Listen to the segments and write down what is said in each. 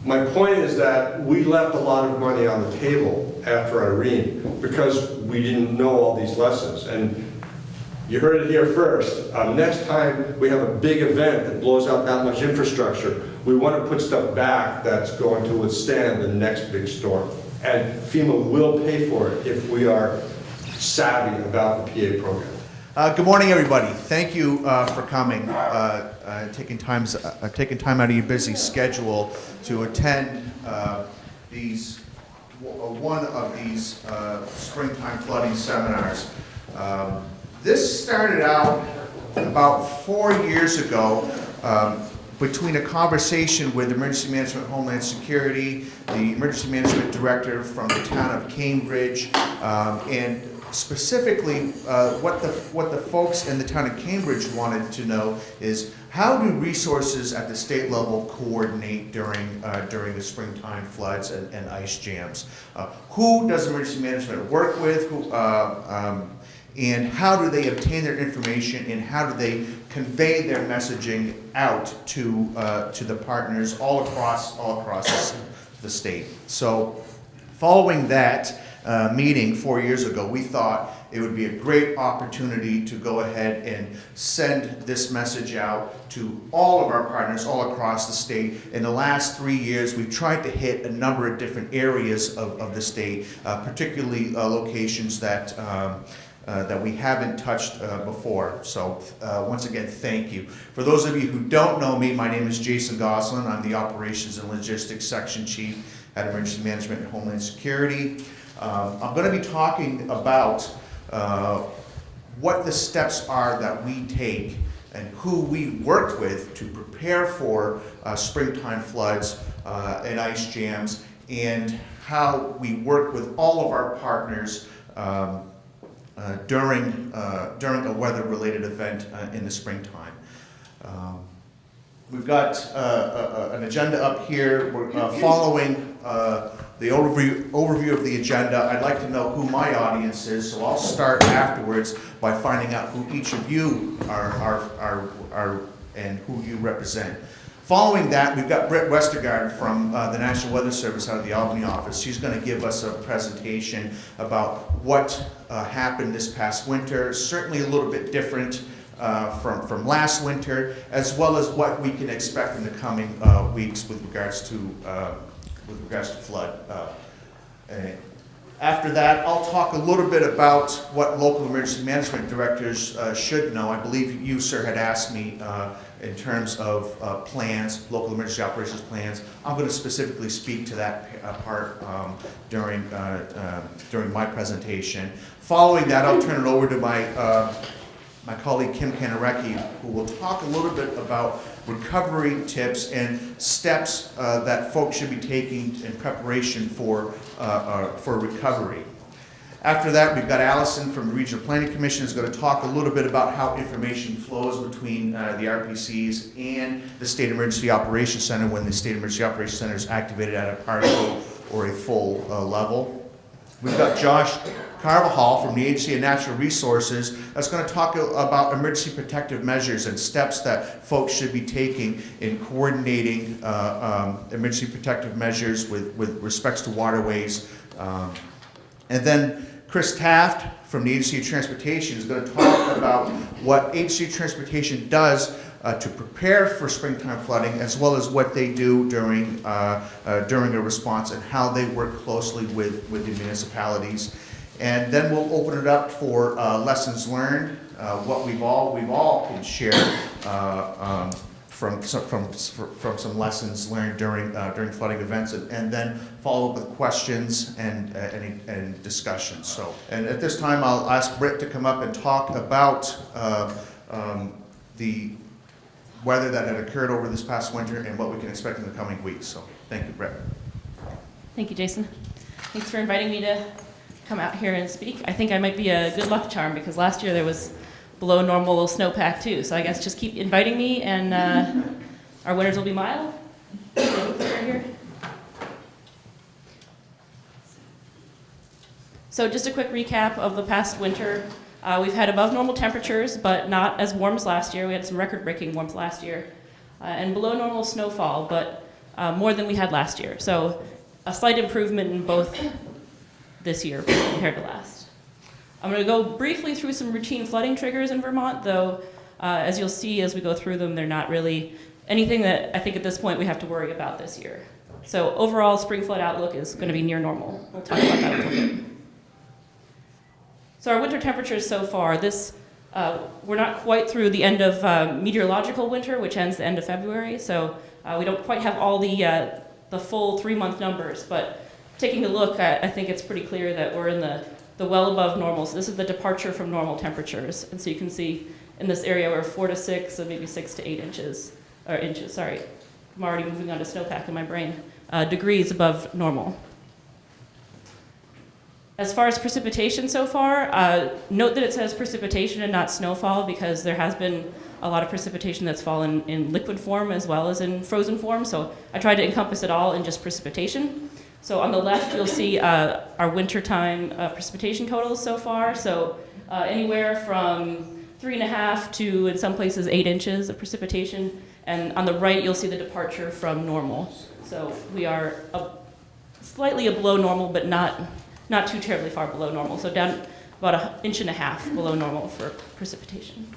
My point is that we left a lot of money on the table after Irene because we didn't know all these lessons. And you heard it here first. Next time we have a big event that blows out that much infrastructure, we want to put stuff back that's going to withstand the next big storm. And FEMA will pay for it if we are savvy about the PA program. Good morning, everybody. Thank you for coming, taking time out of your busy schedule to attend one of these springtime flooding seminars. This started out about 4 years ago between a conversation with Emergency Management Homeland Security, the Emergency Management Director from the town of Cambridge, and specifically what the folks in the town of Cambridge wanted to know is how do resources at the state level coordinate during the springtime floods and ice jams? Who does emergency management work with? And how do they obtain their information, and how do they convey their messaging out to the partners all across the state? So, following that meeting 4 years ago, we thought it would be a great opportunity to go ahead and send this message out to all of our partners all across the state. In the last 3 years, we've tried to hit a number of different areas of the state, particularly locations that we haven't touched before. So once again, thank you. For those of you who don't know me, my name is Jason Goslin. I'm the Operations and Logistics Section Chief at Emergency Management and Homeland Security. I'm going to be talking about what the steps are that we take and who we work with to prepare for springtime floods and ice jams, and how we work with all of our partners during a weather-related event in the springtime. We've got an agenda up here. We're following the overview of the agenda. I'd like to know who my audience is, so I'll start afterwards by finding out who each of you are and who you represent. Following that, we've got Britt Westergaard from the National Weather Service out of the Albany office. She's going to give us a presentation about what happened this past winter, certainly a little bit different from last winter, as well as what we can expect in the coming weeks with regards to flood. After that, I'll talk a little bit about what local emergency management directors should know. I believe you, sir, had asked me in terms of plans, local emergency operations plans. I'm going to specifically speak to that part during my presentation. Following that, I'll turn it over to my colleague Kim Kanarecki, who will talk a little bit about recovery tips and steps that folks should be taking in preparation for recovery. After that, we've got Allison from the Regional Planning Commission who's going to talk a little bit about how information flows between the RPCs and the State Emergency Operations Center when the State Emergency Operations Center is activated at a partial or a full level. We've got Josh Carvajal from the Agency of Natural Resources that's going to talk about emergency protective measures and steps that folks should be taking in coordinating emergency protective measures with respects to waterways. And then Chris Taft from the Agency of Transportation is going to talk about what Agency of Transportation does to prepare for springtime flooding, as well as what they do during a response and how they work closely with the municipalities. And then we'll open it up for lessons learned, what we've all can share from some lessons learned during flooding events, and then follow up with questions and discussions. So, and at this time, I'll ask Britt to come up and talk about the weather that had occurred over this past winter and what we can expect in the coming weeks. So, thank you, Britt. Thank you, Jason. Thanks for inviting me to come out here and speak. I think I might be a good luck charm because last year there was below normal snowpack too. So I guess just keep inviting me, and our winters will be mild. Here. So just a quick recap of the past winter. We've had above normal temperatures, but not as warm as last year. We had some record-breaking warmth last year, and below normal snowfall, but more than we had last year. So a slight improvement in both this year compared to last. I'm going to go briefly through some routine flooding triggers in Vermont, though as you'll see as we go through them, they're not really anything that I think at this point we have to worry about this year. So overall, spring flood outlook is going to be near normal. We'll talk about that a little bit. So our winter temperatures so far, we're not quite through the end of meteorological winter, which ends the end of February, so we don't quite have all the full 3-month numbers, but taking a look, I think it's pretty clear that we're in the well above normal. So this is the departure from normal temperatures, and so you can see in this area we're 4 to 6, so maybe 6 to 8 inches, sorry. I'm already moving on to snowpack in my brain, degrees above normal. As far as precipitation so far, note that it says precipitation and not snowfall because there has been a lot of precipitation that's fallen in liquid form as well as in frozen form, so I tried to encompass it all in just precipitation. So on the left you'll see our wintertime precipitation totals so far, so anywhere from 3.5 to, in some places, 8 inches of precipitation, and on the right you'll see the departure from normal. So we are slightly below normal, but not too terribly far below normal, so down about 1.5 inches below normal for precipitation.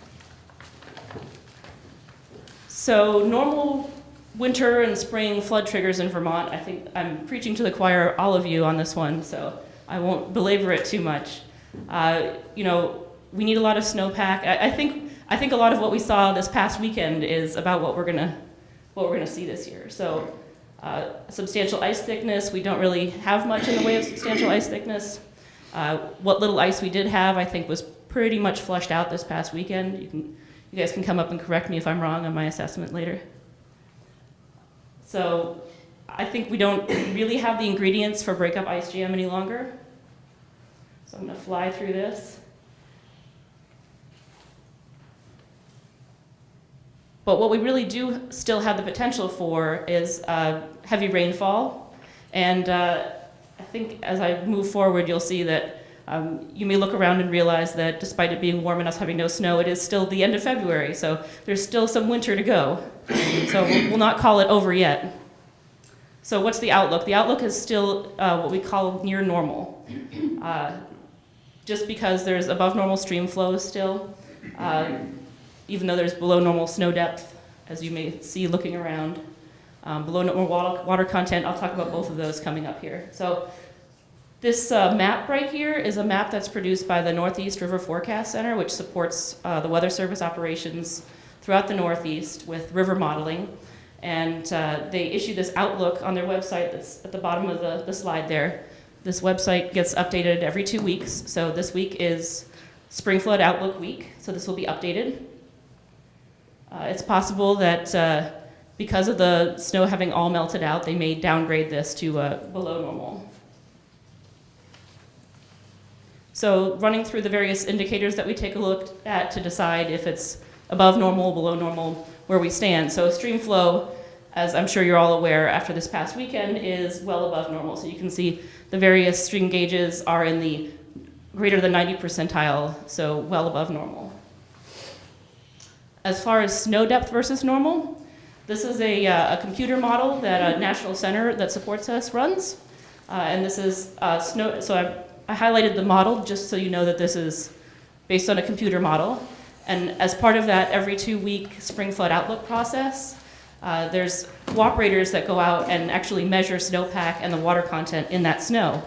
So normal winter and spring flood triggers in Vermont, I think I'm preaching to the choir, all of you on this one, so I won't belabor it too much. We need a lot of snowpack. I think a lot of what we saw this past weekend is about what we're gonna see this year. So substantial ice thickness, we don't really have much in the way of substantial ice thickness. What little ice we did have, I think, was pretty much flushed out this past weekend. You guys can come up and correct me if I'm wrong on my assessment later. So I think we don't really have the ingredients for breakup ice jam any longer. So I'm gonna fly through this. But what we really do still have the potential for is heavy rainfall. And I think as I move forward, you'll see that you may look around and realize that despite it being warm and us having no snow, it is still the end of February, so there's still some winter to go. So we'll not call it over yet. So what's the outlook? The outlook is still what we call near normal. Just because there's above normal stream flows still, even though there's below normal snow depth, as you may see looking around. Below normal water content, I'll talk about both of those coming up here. So this map right here is a map that's produced by the Northeast River Forecast Center, which supports the Weather Service operations throughout the Northeast with river modeling. And they issue this outlook on their website that's at the bottom of the slide there. This website gets updated every 2 weeks. So this week is Spring Flood Outlook Week, so this will be updated. It's possible that because of the snow having all melted out, they may downgrade this to below normal. So running through the various indicators that we take a look at to decide if it's above normal, below normal, where we stand. So stream flow, as I'm sure you're all aware after this past weekend, is well above normal. So you can see the various stream gauges are in the greater than 90 percentile, so well above normal. As far as snow depth versus normal, this is a computer model that a national center that supports us runs. And this is snow, so I highlighted the model just so you know that this is based on a computer model. And as part of that every 2-week spring flood outlook process, there's cooperators that go out and actually measure snowpack and the water content in that snow.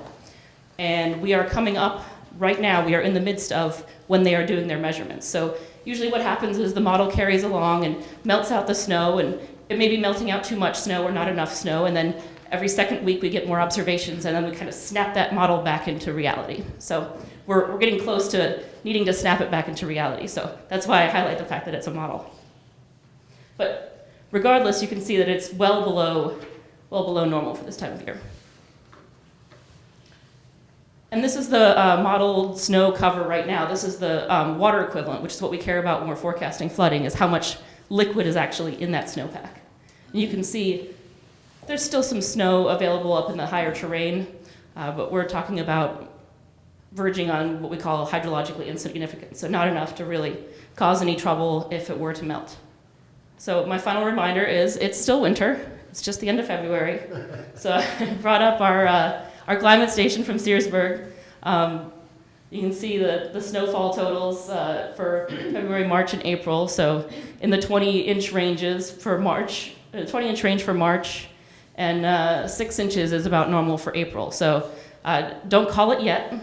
And we are coming up right now, we are in the midst of when they are doing their measurements. So usually what happens is the model carries along and melts out the snow, and it may be melting out too much snow or not enough snow, and then every second week we get more observations, and then we kind of snap that model back into reality. So we're getting close to needing to snap it back into reality, so that's why I highlight the fact that it's a model. But regardless, you can see that it's well below normal for this time of year. And this is the modeled snow cover right now. This is the water equivalent, which is what we care about when we're forecasting flooding, is how much liquid is actually in that snowpack. And you can see there's still some snow available up in the higher terrain, but we're talking about verging on what we call hydrologically insignificant, so not enough to really cause any trouble if it were to melt. So my final reminder is it's still winter. It's just the end of February. So I brought up our climate station from Searsburg. You can see the snowfall totals for February, March, and April. So in the 20-inch ranges for March, 20-inch range for March, and 6 inches is about normal for April. So don't call it yet.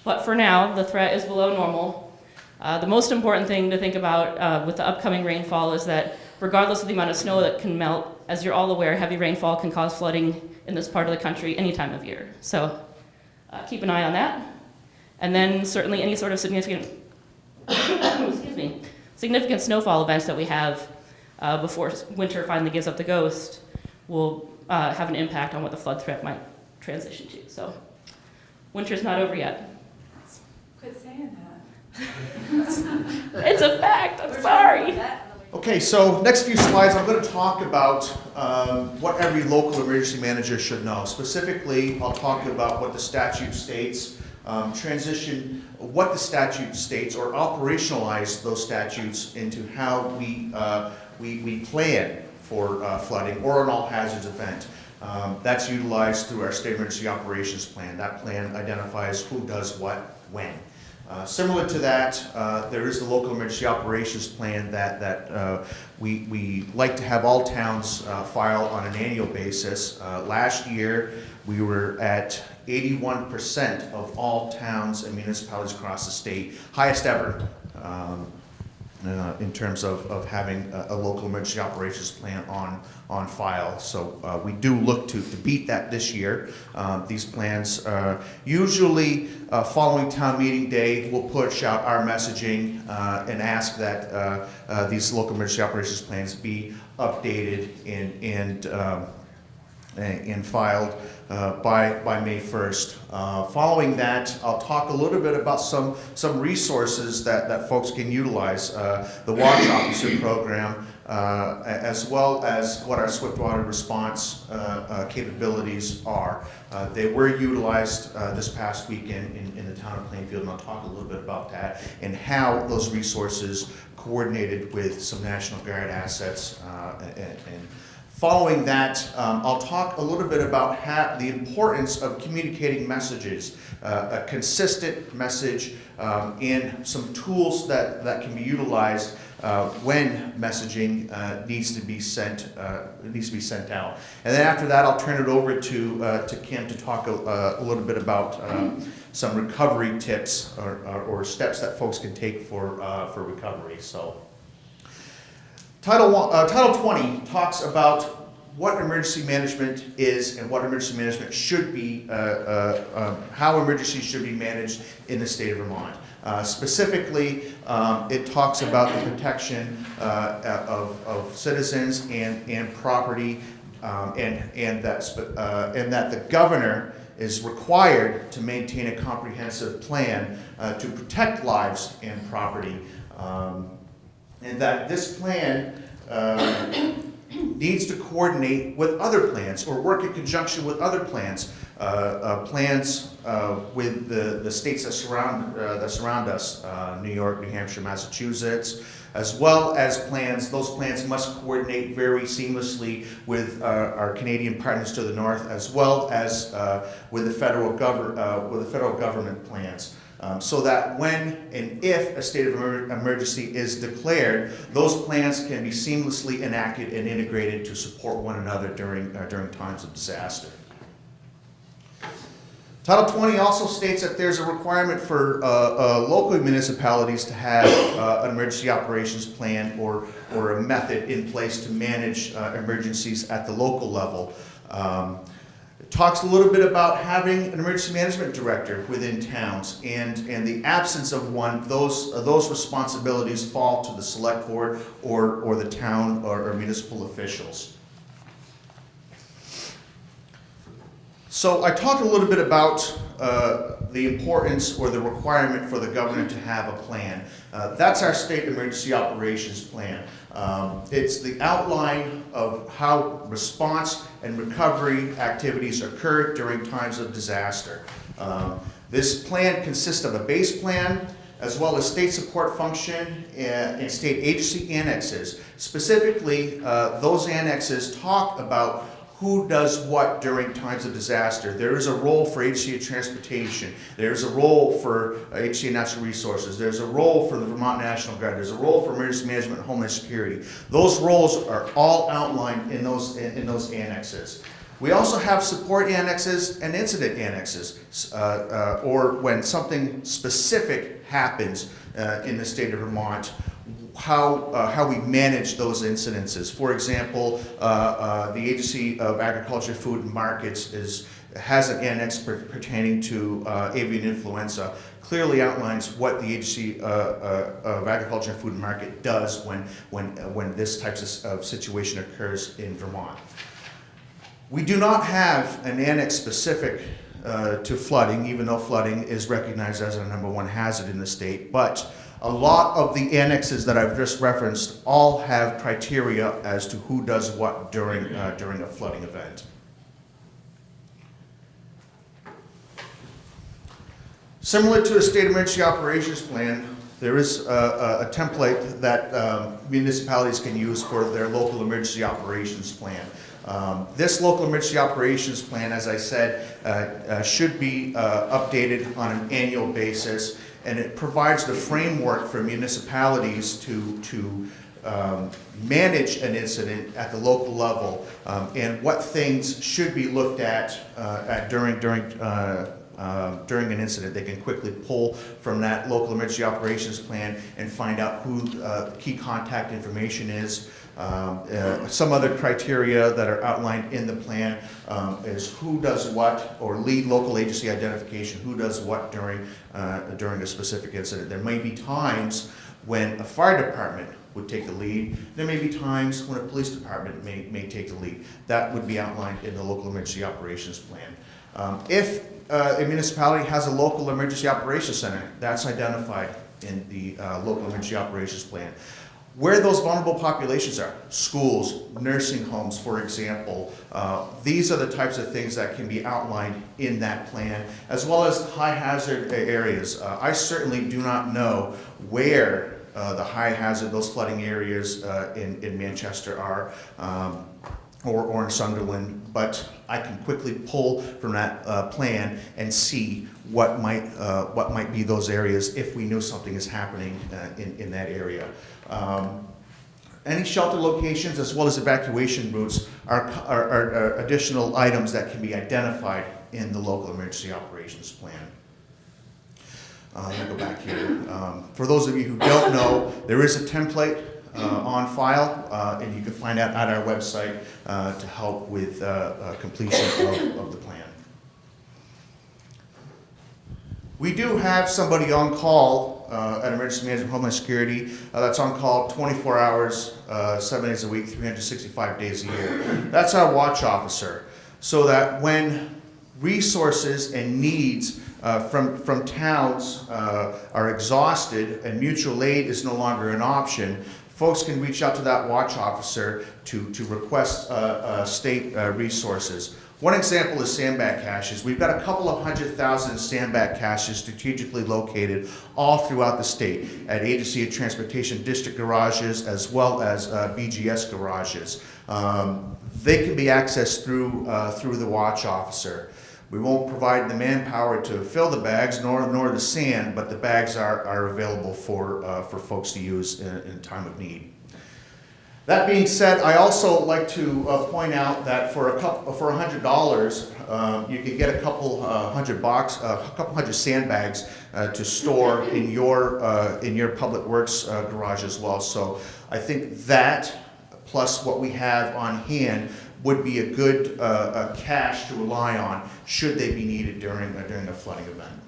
But for now, the threat is below normal. The most important thing to think about with the upcoming rainfall is that regardless of the amount of snow that can melt, as you're all aware, heavy rainfall can cause flooding in this part of the country any time of year. So keep an eye on that. And then certainly any sort of significant, excuse me, significant snowfall events that we have before winter finally gives up the ghost will have an impact on what the flood threat might transition to. So winter's not over yet. Quit saying that. It's a fact, I'm sorry. Okay, so next few slides, I'm going to talk about what every local emergency manager should know. Specifically, I'll talk about what the statute states, transition what the statute states, or operationalize those statutes into how we plan for flooding or an all hazards event. That's utilized through our state emergency operations plan. That plan identifies who does what, when. Similar to that, there is the local emergency operations plan that we like to have all towns file on an annual basis. Last year, we were at 81% of all towns and municipalities across the state, highest ever in terms of having a local emergency operations plan on file. So we do look to beat that this year. These plans usually following town meeting day, we'll push out our messaging and ask that these local emergency operations plans be updated and filed by May 1st. Following that, I'll talk a little bit about some resources that folks can utilize, the Watch Officer Program, as well as what our swiftwater response capabilities are. They were utilized this past weekend in the town of Plainfield, and I'll talk a little bit about that and how those resources coordinated with some National Guard assets and following that, I'll talk a little bit about the importance of communicating messages, a consistent message, and some tools that can be utilized when messaging needs to be sent out. And then after that, I'll turn it over to Kim to talk a little bit about some recovery tips or steps that folks can take for recovery. So. Title 20 talks about what emergency management is and what emergency management should be, how emergencies should be managed in the state of Vermont. Specifically, it talks about the protection of citizens and property, and that the governor is required to maintain a comprehensive plan to protect lives and property. And that this plan needs to coordinate with other plans or work in conjunction with other plans, with the states that surround us, New York, New Hampshire, Massachusetts, as well as plans. Those plans must coordinate very seamlessly with our Canadian partners to the north, as well as with the federal government plans. So that when and if a state of emergency is declared, those plans can be seamlessly enacted and integrated to support one another during times of disaster. Title 20 also states that there's a requirement for local municipalities to have an emergency operations plan or a method in place to manage emergencies at the local level. Talks a little bit about having an emergency management director within towns, and the absence of one, those responsibilities fall to the select board or the town or municipal officials. So I talked a little bit about the importance or the requirement for the governor to have a plan. That's our state emergency operations plan. It's the outline of how response and recovery activities occur during times of disaster. This plan consists of a base plan, as well as state support function and state agency annexes. Specifically, those annexes talk about who does what during times of disaster. There is a role for Agency of Transportation. There's a role for Agency of Natural Resources. There's a role for the Vermont National Guard. There's a role for Emergency Management and Homeland Security. Those roles are all outlined in those annexes. We also have support annexes and incident annexes, or when something specific happens in the state of Vermont, how we manage those incidences. For example, the Agency of Agriculture, Food and Markets has an annex pertaining to avian influenza. Clearly outlines what the Agency of Agriculture, Food and Market does when this type of situation occurs in Vermont. We do not have an annex specific to flooding, even though flooding is recognized as our #1 hazard in the state, but a lot of the annexes that I've just referenced all have criteria as to who does what during a flooding event. Similar to the State Emergency Operations Plan, there is a template that municipalities can use for their local emergency operations plan. This local emergency operations plan, as I said, should be updated on an annual basis, and it provides the framework for municipalities to manage an incident at the local level, and what things should be looked at, during an incident. They can quickly pull from that local emergency operations plan and find out who key contact information is. Some other criteria that are outlined in the plan is who does what, or lead local agency identification, who does what during a specific incident. There may be times when a fire department would take the lead. There may be times when a police department may take the lead. That would be outlined in the local emergency operations plan. If a municipality has a local emergency operations center, that's identified in the local emergency operations plan. Where those vulnerable populations are, schools, nursing homes, for example, these are the types of things that can be outlined in that plan, as well as high hazard areas. I certainly do not know where the high hazard, those flooding areas in Manchester are, or in Sunderland, but I can quickly pull from that plan and see what might be those areas if we know something is happening in that area. Any shelter locations as well as evacuation routes are additional items that can be identified in the local emergency operations plan. Let me go back here. For those of you who don't know, there is a template on file, and you can find that at our website to help with completion of the plan. We do have somebody on call at Emergency Management Homeland Security that's on call 24 hours, 7 days a week, 365 days a year. That's our watch officer, so that when resources and needs from towns are exhausted and mutual aid is no longer an option, folks can reach out to that watch officer to request state resources. One example is sandbag caches. We've got a couple of 100,000 sandbag caches strategically located all throughout the state at Agency of Transportation district garages as well as BGS garages. They can be accessed through the watch officer. We won't provide the manpower to fill the bags nor the sand, but the bags are available for folks to use in time of need. That being said, I also like to point out that for $100, you can get a couple hundred sandbags to store in your public works garage as well. So I think that plus what we have on hand would be a good cache to rely on should they be needed during a flooding event.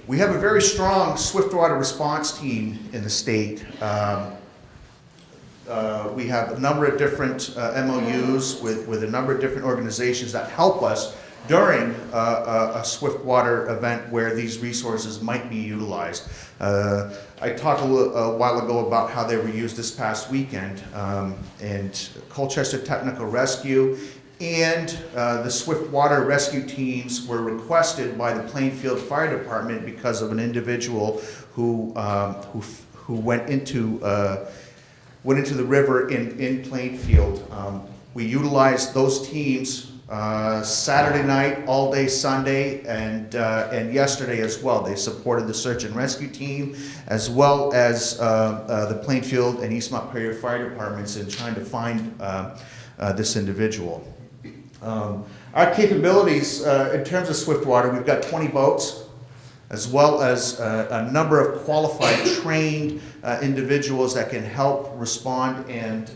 We have a very strong swiftwater response team in the state. We have a number of different MOUs with a number of different organizations that help us during a swiftwater event where these resources might be utilized. I talked a while ago about how they were used this past weekend, and Colchester Technical Rescue And the swift water rescue teams were requested by the Plainfield Fire Department because of an individual who went into the river in Plainfield. We utilized those teams Saturday night, all day Sunday, and yesterday as well. They supported the search and rescue team as well as the Plainfield and East Montpelier Fire Departments in trying to find this individual. Our capabilities in terms of Swiftwater, we've got 20 boats, as well as a number of qualified, trained individuals that can help respond and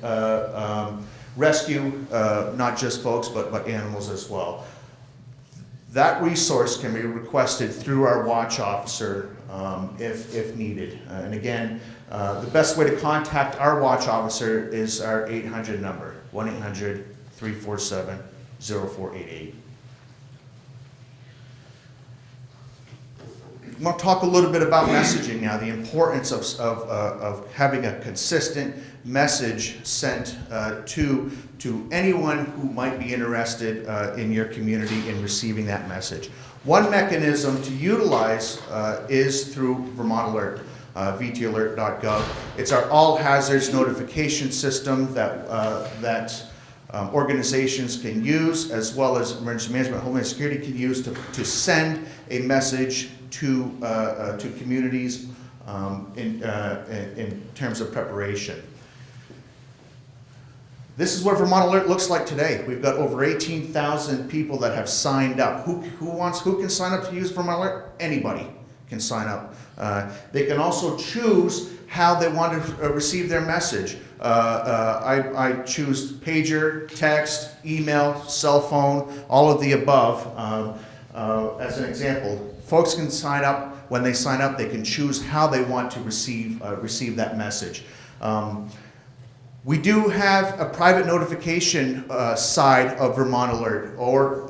rescue not just folks, but animals as well. That resource can be requested through our watch officer if needed. And again, the best way to contact our watch officer is our 800 number, 1-800-347-0488. I want to talk a little bit about messaging now, the importance of having a consistent message sent to anyone who might be interested in your community in receiving that message. One mechanism to utilize is through Vermont Alert, vtalert.gov. It's our all hazards notification system that organizations can use, as well as emergency management, Homeland Security can use to send a message to communities in terms of preparation. This is what Vermont Alert looks like today. We've got over 18,000 people that have signed up. Who can sign up to use Vermont Alert? Anybody can sign up. They can also choose how they want to receive their message. I choose pager, text, email, cell phone, all of the above. As an example, folks can sign up. When they sign up, they can choose how they want to receive that message. We do have a private notification side of Vermont Alert, or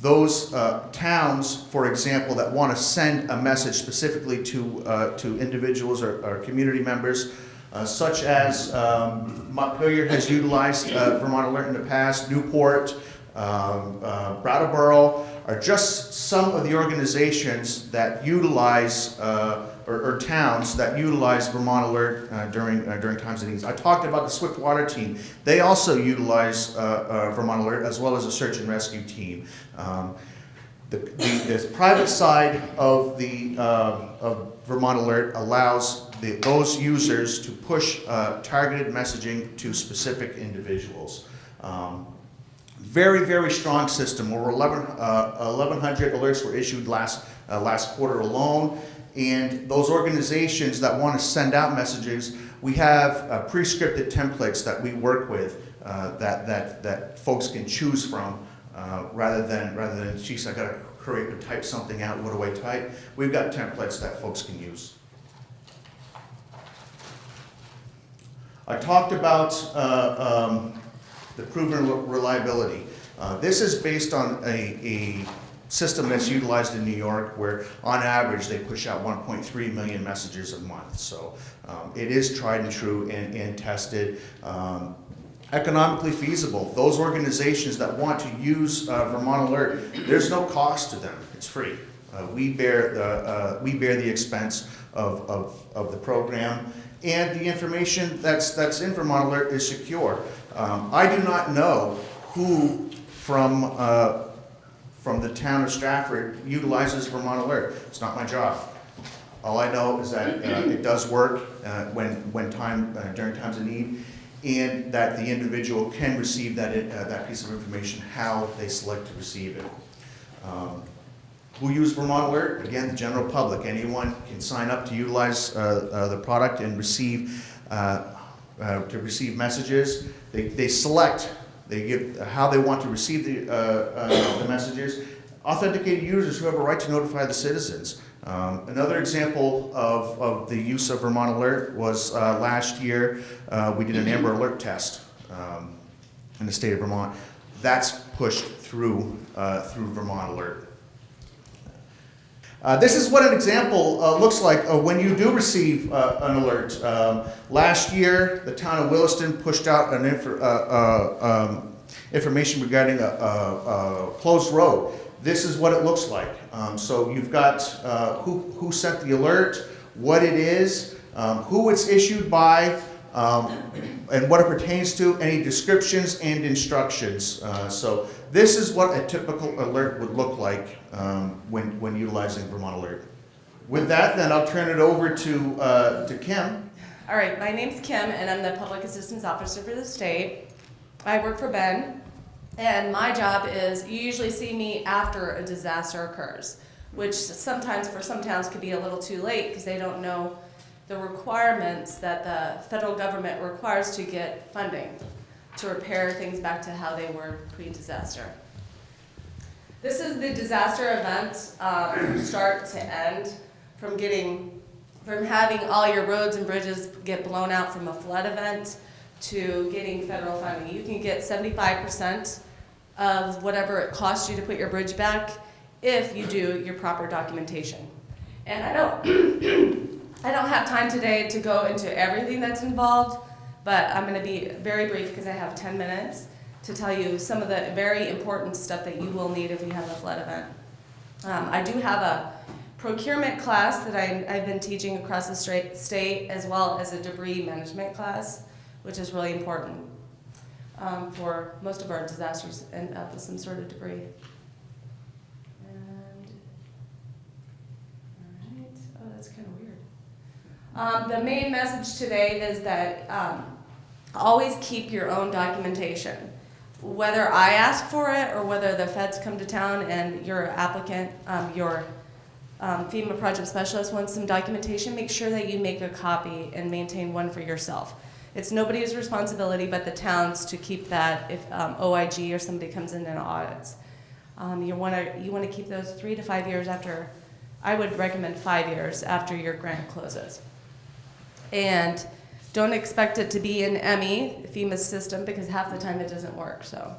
those towns, for example, that want to send a message specifically to individuals or community members, such as Montpelier has utilized Vermont Alert in the past, Newport, Brattleboro, are just some of the organizations that utilize or towns that utilize Vermont Alert during times of need. I talked about the Swiftwater team. They also utilize Vermont Alert, as well as a search and rescue team. The private side of Vermont Alert allows those users to push targeted messaging to specific individuals. Very, very strong system. Over 1,100 alerts were issued last quarter alone. And those organizations that want to send out messages, we have pre-scripted templates that we work with that folks can choose from rather than geez, I got to hurry up and type something out. What do I type? We've got templates that folks can use. I talked about the proven reliability. This is based on a system that's utilized in New York, where on average they push out 1.3 million messages a month. So it is tried and true and tested. Economically feasible. Those organizations that want to use Vermont Alert, there's no cost to them. It's free. We bear the expense of the program, and the information that's in Vermont Alert is secure. I do not know who from the town of Stratford utilizes Vermont Alert. It's not my job. All I know is that it does work during times of need, and that the individual can receive that piece of information how they select to receive it. Who use Vermont Alert? Again, the general public. Anyone can sign up to utilize the product and receive messages. They select. They give how they want to receive the messages. Authenticated users who have a right to notify the citizens. Another example of the use of Vermont Alert was last year. We did an Amber Alert test in the state of Vermont. That's pushed through Vermont Alert. This is what an example looks like when you do receive an alert. Last year, the town of Williston pushed out information regarding a closed road. This is what it looks like. So you've got who sent the alert, what it is, who it's issued by, and what it pertains to, any descriptions and instructions. So this is what a typical alert would look like when utilizing Vermont Alert. With that, then I'll turn it over to Kim. All right, my name's Kim, and I'm the Public Assistance Officer for the state. I work for Ben, and my job is, you usually see me after a disaster occurs, which sometimes for some towns could be a little too late because they don't know the requirements that the federal government requires to get funding to repair things back to how they were pre-disaster. This is the disaster event from start to end, from having all your roads and bridges get blown out from a flood event to getting federal funding. You can get 75% of whatever it costs you to put your bridge back if you do your proper documentation. And I don't have time today to go into everything that's involved, but I'm going to be very brief because I have 10 minutes to tell you some of the very important stuff that you will need if you have a flood event. I do have a procurement class that I've been teaching across the state, as well as a debris management class, which is really important for most of our disasters end up with some sort of debris. And, all right, oh, that's kind of weird. The main message today is that always keep your own documentation. Whether I ask for it or whether the feds come to town and your applicant, your FEMA project specialist wants some documentation, make sure that you make a copy and maintain one for yourself. It's nobody's responsibility but the town's to keep that if OIG or somebody comes in and audits. You want to keep those 3 to 5 years after, I would recommend 5 years after your grant closes. And don't expect it to be in ME, FEMA's system, because half the time it doesn't work. So.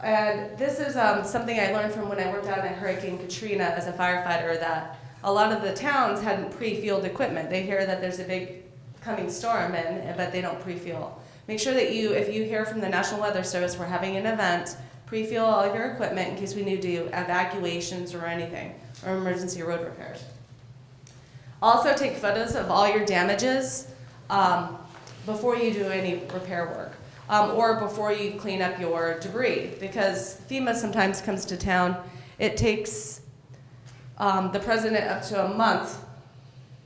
And this is something I learned from when I worked out at Hurricane Katrina as a firefighter, that a lot of the towns hadn't pre-fueled equipment. They hear that there's a big coming storm, but they don't pre-fuel. Make sure that if you hear from the National Weather Service we're having an event, pre-fuel all of your equipment in case we need to do evacuations or anything, or emergency road repairs. Also take photos of all your damages before you do any repair work. Or before you clean up your debris, because FEMA sometimes comes to town. It takes the president up to a month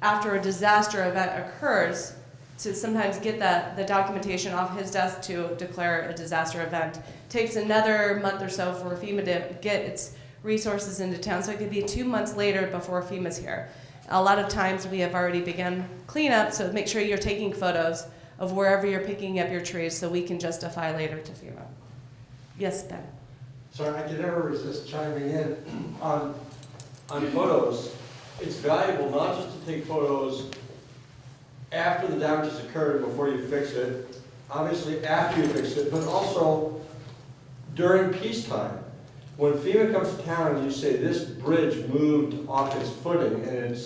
after a disaster event occurs to sometimes get the documentation off his desk to declare a disaster event. It takes another month or so for FEMA to get its resources into town, so it could be 2 months later before FEMA's here. A lot of times we have already begun cleanup, so make sure you're taking photos of wherever you're picking up your trees so we can justify later to FEMA. Yes, Ben? Sorry, I can never resist chiming in. On photos, it's valuable not just to take photos after the damage has occurred before you fix it, obviously after you fix it, but also during peacetime. When FEMA comes to town and you say this bridge moved off its footing and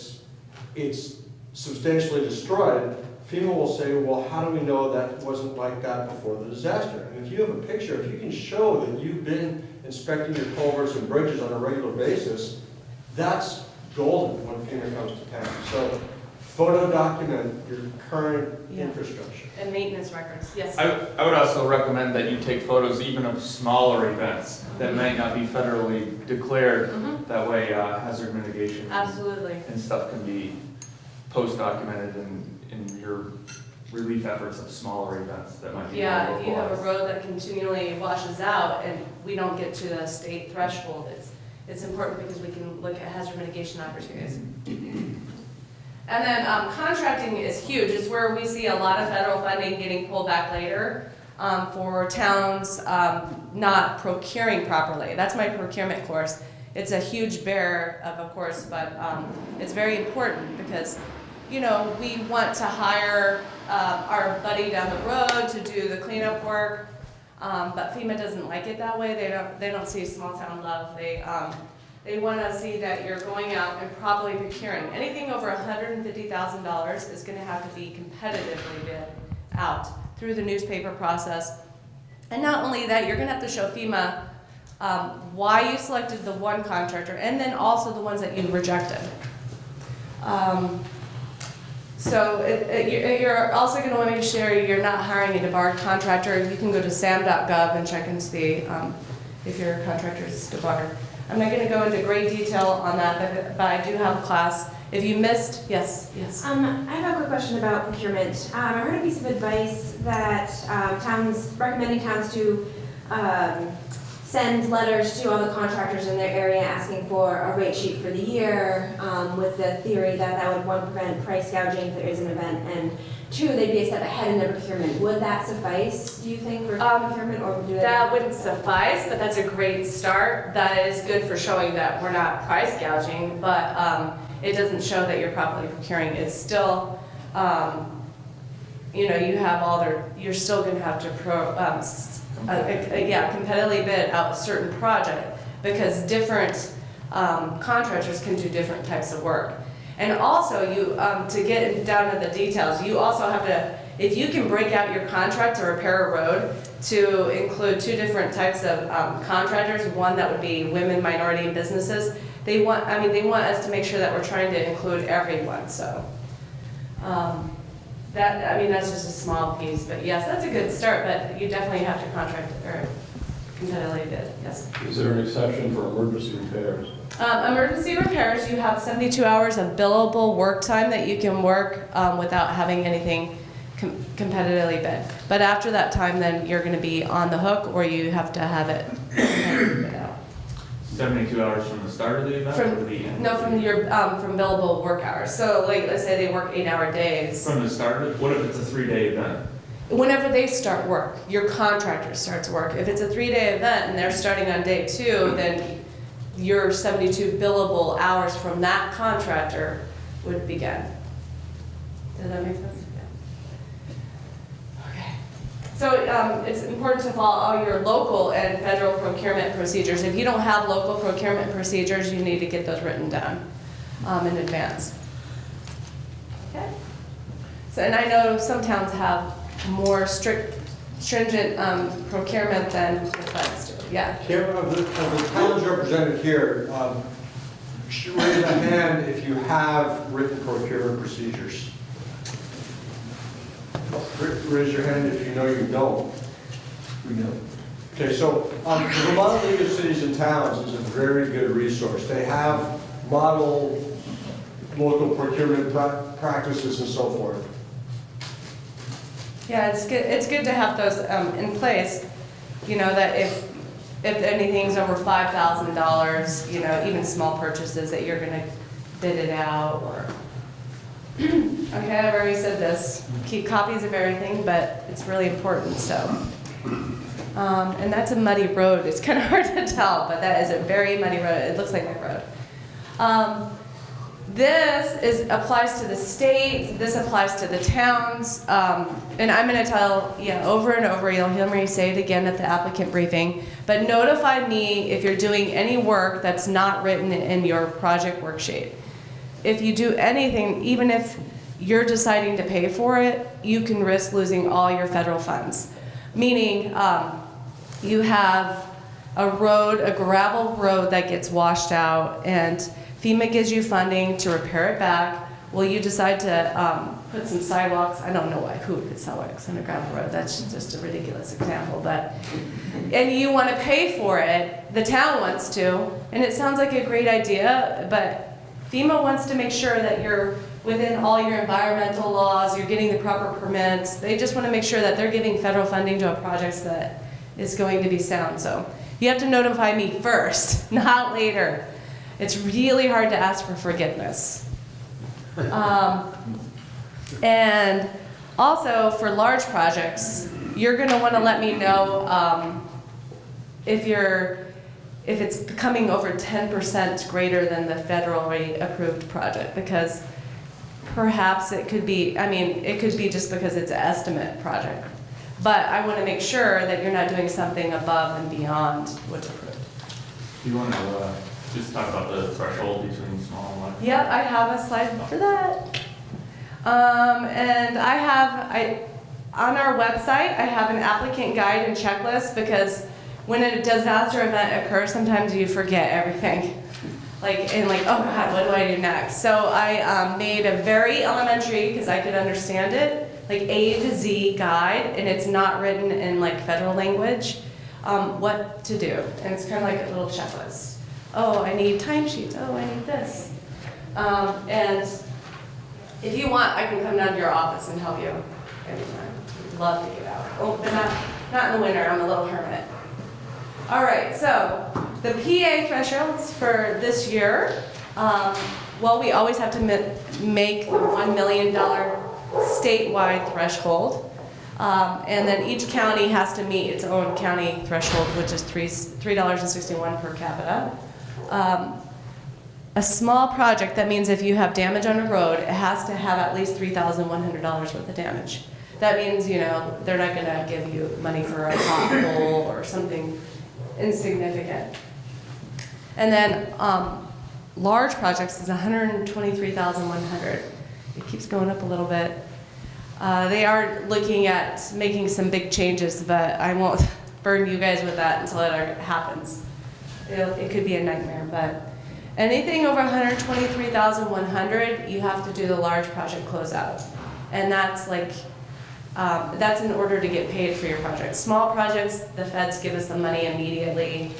it's substantially destroyed, FEMA will say, well, how do we know that wasn't like that before the disaster? And if you have a picture, if you can show that you've been inspecting your culverts and bridges on a regular basis, that's golden when FEMA comes to town. So photo document your current infrastructure. And maintenance records, yes. I would also recommend that you take photos even of smaller events that might not be federally declared. That way hazard mitigation Absolutely. and stuff can be post-documented in your relief efforts of smaller events that might be more Yeah, if you have a localized. road that continually washes out and we don't get to the state threshold, it's important because we can look at hazard mitigation opportunities. And then contracting is huge. It's where we see a lot of federal funding getting pulled back later for towns not procuring properly. That's my procurement course. It's a huge bear of a course, but it's very important because, you know, we want to hire our buddy down the road to do the cleanup work, but FEMA doesn't like it that way. They don't see small town love. They want to see that you're going out and properly procuring. Anything over $150,000 is going to have to be competitively bid out through the newspaper process And not only that, you're gonna have to show FEMA why you selected the one contractor, and then also the ones that you rejected. So you're also going to want to make sure you're not hiring a debarred contractor. You can go to sam.gov and check and see if your contractor is debarred. I'm not going to go into great detail on that, but I do have a class. If you missed, yes. I have a quick question about procurement. I heard a piece of advice that recommending towns to send letters to all the contractors in their area asking for a rate sheet for the year, with the theory that that would, one, prevent price gouging if there is an event, and two, they'd be a step ahead in their procurement. Would that suffice, do you think, for procurement, or would do That wouldn't suffice, but that's a great start. That is good for showing that we're not price gouging, but it doesn't show that you're properly procuring. It's still, you have all you're still going to have to competitively bid out a certain project, because different contractors can do different types of work. And also, you to get down to the details, you also have to, if you can break out your contract to repair a road to include two different types of contractors, one that would be women, minority, and businesses. They want us to make sure that we're trying to include everyone. So that's just a small piece, but yes, that's a good start. But you definitely have to contract or competitively bid. Yes. Is there an exception for emergency repairs? Emergency repairs, you have 72 hours of billable work time that you can work without having anything competitively bid. But after that time, then you're going to be on the hook, or you have to have it bid out. 72 hours from the start of the event or the end? No, from your from billable work hours. So, like, let's say they work 8-hour days. From the start of, what if it's a 3-day event? Whenever they start work, your contractor starts work. If it's a 3-day event and they're starting on day 2, then your 72 billable hours from that contractor would begin. Does that make sense? Yeah. Okay. So it's important to follow all your local and federal procurement procedures. If you don't have local procurement procedures, you need to get those written down in advance. Okay. So, and I know some towns have more stringent procurement than the feds do. Yeah. Kim, of the towns represented here, raise a hand if you have written procurement procedures. Raise your hand if you know you don't. We know. Okay, so the Vermont League of Cities and Towns is a very good resource. They have model local procurement practices and so forth. Yeah, it's good. It's good to have those in place. That if anything's over $5,000, even small purchases, that you're going to bid it out. Or okay, I've already said this. Keep copies of everything, but it's really important. So, and that's a muddy road. It's kind of hard to tell, but that is a very muddy road. It looks like my road. This applies to the state, this applies to the towns, and I'm going to tell over and over, you'll hear me say it again at the applicant briefing, but notify me if you're doing any work that's not written in your project worksheet. If you do anything, even if you're deciding to pay for it, you can risk losing all your federal funds. Meaning, you have a road, a gravel road that gets washed out, and FEMA gives you funding to repair it back. Well, you decide to put some sidewalks. I don't know who would put sidewalks on a gravel road. That's just a ridiculous example. And you want to pay for it. The town wants to. And it sounds like a great idea, but FEMA wants to make sure that you're within all your environmental laws, you're getting the proper permits. They just want to make sure that they're giving federal funding to a project that is going to be sound. So you have to notify me first, not later. It's really hard to ask for forgiveness. And also for large projects, you're going to want to let me know if it's becoming over 10% greater than the federally approved project, because perhaps it could be, it could be just because it's an estimate project. But I want to make sure that you're not doing something above and beyond what's approved. Do you want to just talk about the threshold between small and large? Yep, I have a slide for that. And On our website, I have an applicant guide and checklist because when a disaster event occurs, sometimes you forget everything. Oh God, what do I do next? So I made a very elementary, because I could understand it, like A to Z guide, and it's not written in like federal language, what to do. And it's kind of like a little checklist. Oh, I need timesheets. Oh, I need this. And if you want, I can come down to your office and help you anytime. I'd love to get out. Oh, but not in the winter. I'm a little hermit. All right, so the PA thresholds for this year, well, we always have to make the $1 million statewide threshold. And then each county has to meet its own county threshold, which is $3.61 per capita. A small project, that means if you have damage on a road, it has to have at least $3,100 worth of damage. That means, you know, they're not gonna give you money for a pothole or something insignificant. And then large projects is $123,100. It keeps going up a little bit. They are looking at making some big changes, but I won't burden you guys with that until it happens. It could be a nightmare, but anything over $123,100, you have to do the large project closeout. And that's like, that's in order to get paid for your project. Small projects, the feds give us the money immediately,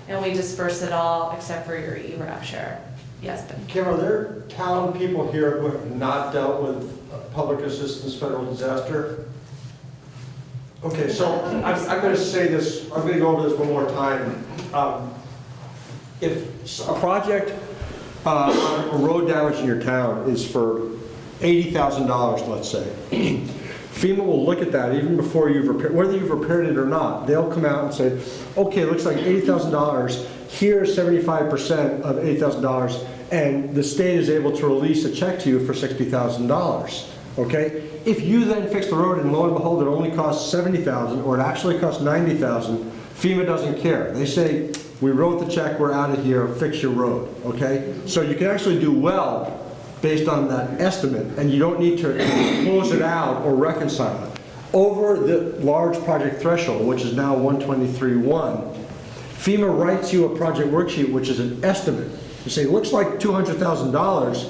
and we disperse it all except for your ERAP share. Yes, Ben? Kim, are there town people here who have not dealt with public assistance federal disaster? Okay, so I'm going to say this, I'm going to go over this one more time. If a project on a road damage in your town is for $80,000, let's say, FEMA will look at that even before you've repaired, whether you've repaired it or not. They'll come out and say, okay, it looks like $80,000. Here's 75% of $80,000, and the state is able to release a check to you for $60,000. Okay? If you then fix the road and lo and behold, it only costs $70,000 or it actually costs $90,000, FEMA doesn't care. They say, we wrote the check, we're out of here, fix your road. Okay? So you can actually do well based on that estimate, and you don't need to close it out or reconcile it. Over the large project threshold, which is now 123.1, FEMA writes you a project worksheet, which is an estimate. You say, looks like $200,000,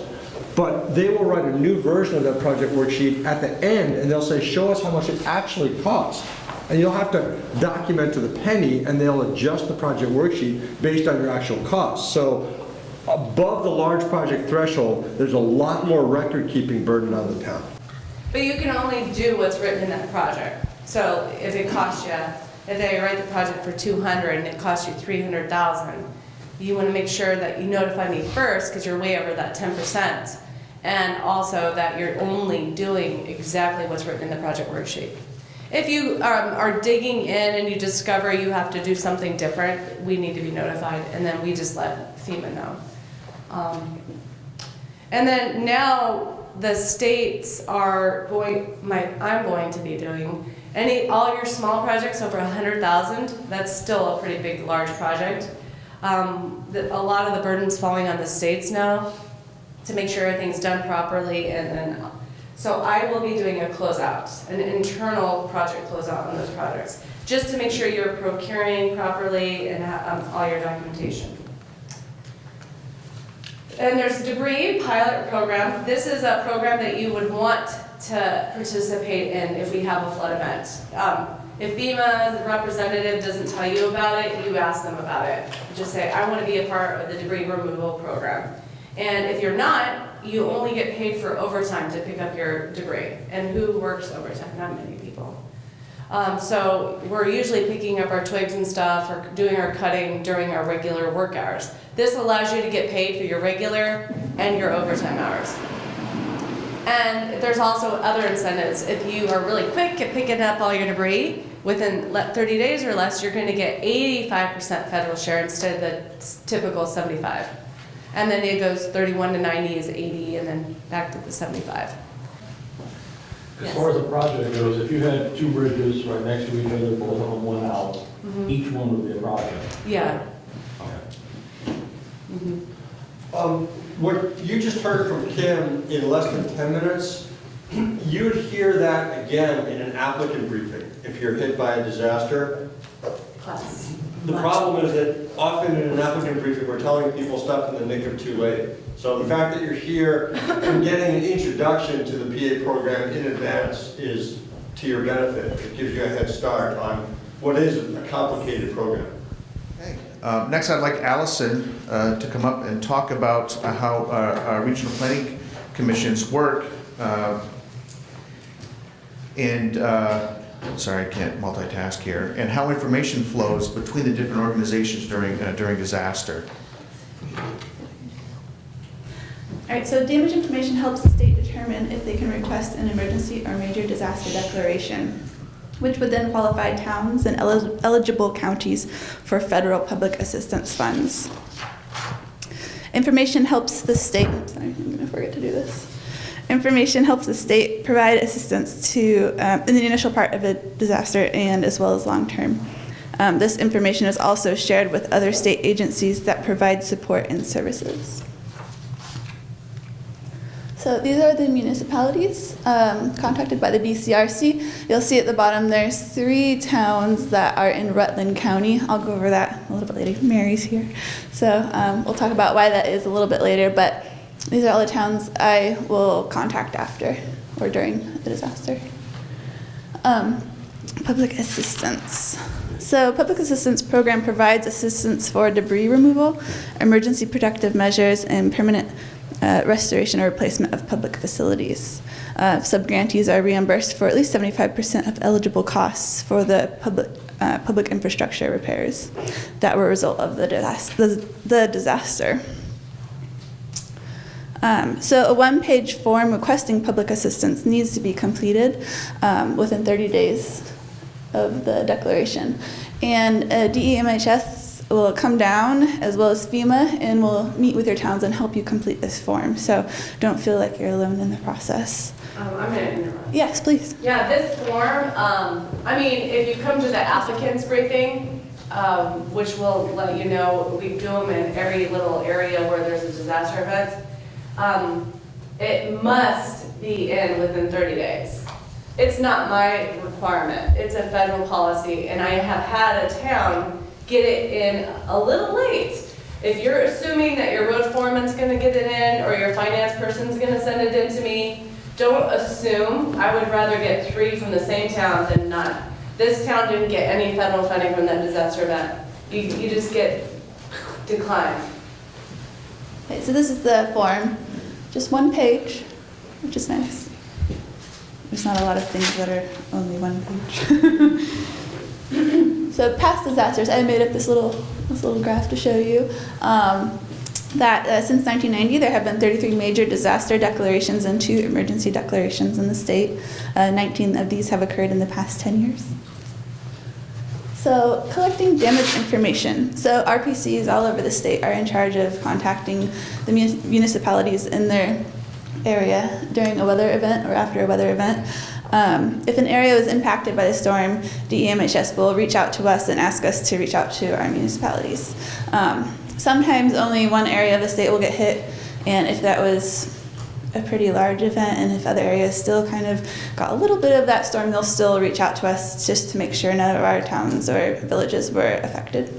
but they will write a new version of that project worksheet at the end, and they'll say, show us how much it actually cost. And you'll have to document to the penny, and they'll adjust the project worksheet based on your actual costs. So above the large project threshold, there's a lot more record-keeping burden on the town. But you can only do what's written in that project. So if it costs you, if they write the project for $200 and it costs you $300,000, you want to make sure that you notify me first because you're way over that 10%, and also that you're only doing exactly what's written in the project worksheet. If you are digging in and you discover you have to do something different, we need to be notified, and then we just let FEMA know. And then now the states are I'm going to be doing all your small projects over 100,000. That's still a pretty big, large project. A lot of the burden's falling on the states now to make sure everything's done properly, and then so I will be doing a closeout, an internal project closeout on those projects, just to make sure you're procuring properly and all your documentation. And there's debris pilot program. This is a program that you would want to participate in if we have a flood event. If FEMA's representative doesn't tell you about it, you ask them about it. Just say, I want to be a part of the debris removal program. And if you're not, you only get paid for overtime to pick up your debris. And who works overtime? Not many people. So we're usually picking up our twigs and stuff or doing our cutting during our regular work hours. This allows you to get paid for your regular and your overtime hours. And there's also other incentives. If you are really quick at picking up all your debris, within 30 days or less, you're going to get 85% federal share instead of the typical 75. And then it goes 31 to 90 is 80, and then back to the 75. As far as the project goes, if you had two bridges right next to each other, both on one house, each one would be a project. Yeah. What you just heard from Kim in less than 10 minutes You'd hear that again in an applicant briefing if you're hit by a disaster. Plus. The problem is that often in an applicant briefing, we're telling people stuff in the nick of too late. So the fact that you're here and getting an introduction to the PA program in advance is to your benefit. It gives you a head start on what is a complicated program. Okay. Next, I'd like Allison to come up and talk about how our regional planning commissions work. Sorry, I can't multitask here. And how information flows between the different organizations during disaster. All right, so damage information helps the state determine if they can request an emergency or major disaster declaration, which would then qualify towns and eligible counties for federal public assistance funds. Information helps the state, I'm gonna forget to do this. Information helps the state provide assistance to, in the initial part of a disaster and as well as long-term. This information is also shared with other state agencies that provide support and services. So these are the municipalities contacted by the BCRC. You'll see at the bottom there's 3 towns that are in Rutland County. I'll go over that a little bit later. Mary's here. So we'll talk about why that is a little bit later, but these are all the towns I will contact after or during the disaster. Public assistance. So public assistance program provides assistance for debris removal, emergency protective measures, and permanent restoration or replacement of public facilities. Subgrantees are reimbursed for at least 75% of eligible costs for the public infrastructure repairs that were a result of the disaster. So a one-page form requesting public assistance needs to be completed within 30 days of the declaration. And DEMHS will come down as well as FEMA and will meet with your towns and help you complete this form. So don't feel like you're alone in the process. I'm gonna interrupt. Yes, please. Yeah, this form, I mean, if you come to the applicant's briefing, which will let you know, we do them in every little area where there's a disaster event, it must be in within 30 days. It's not my requirement, it's a federal policy, and I have had a town get it in a little late. If you're assuming that your road foreman's gonna get it in, or your finance person's gonna send it in to me, don't assume. I would rather get 3 from the same town than none. This town didn't get any federal funding from that disaster event. You just get declined. Okay, so this is the form, just one page, which is nice. There's not a lot of things that are only one page. So past disasters, I made up this little graph to show you that since 1990 there have been 33 major disaster declarations and 2 emergency declarations in the state. 19 of these have occurred in the past 10 years. So collecting damage information. So RPCs all over the state are in charge of contacting the municipalities in their area during a weather event or after a weather event. If an area was impacted by the storm, DEMHS will reach out to us and ask us to reach out to our municipalities. Sometimes only one area of the state will get hit, and if that was a pretty large event and if other areas still kind of got a little bit of that storm, they'll still reach out to us just to make sure none of our towns or villages were affected.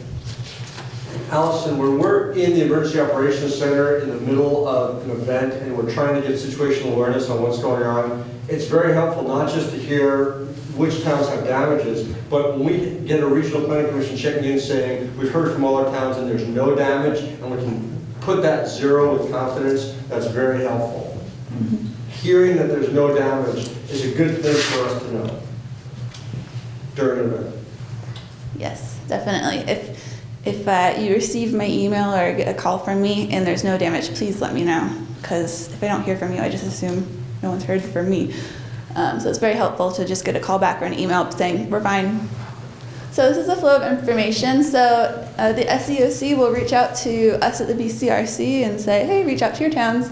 Allison, when we're in the Emergency Operations Center in the middle of an event and we're trying to get situational awareness on what's going on, it's very helpful not just to hear which towns have damages, but when we get a regional planning commission checking in saying, we've heard from all our towns and there's no damage, and we can put that 0 with confidence, that's very helpful. Mm-hmm. Hearing that there's no damage is a good thing for us to know during an event. Yes, definitely. If you receive my email or get a call from me and there's no damage, please let me know, because if I don't hear from you, I just assume no one's heard from me. So it's very helpful to just get a call back or an email saying, we're fine. So this is a flow of information. So the SEOC will reach out to us at the BCRC and say, hey, reach out to your towns.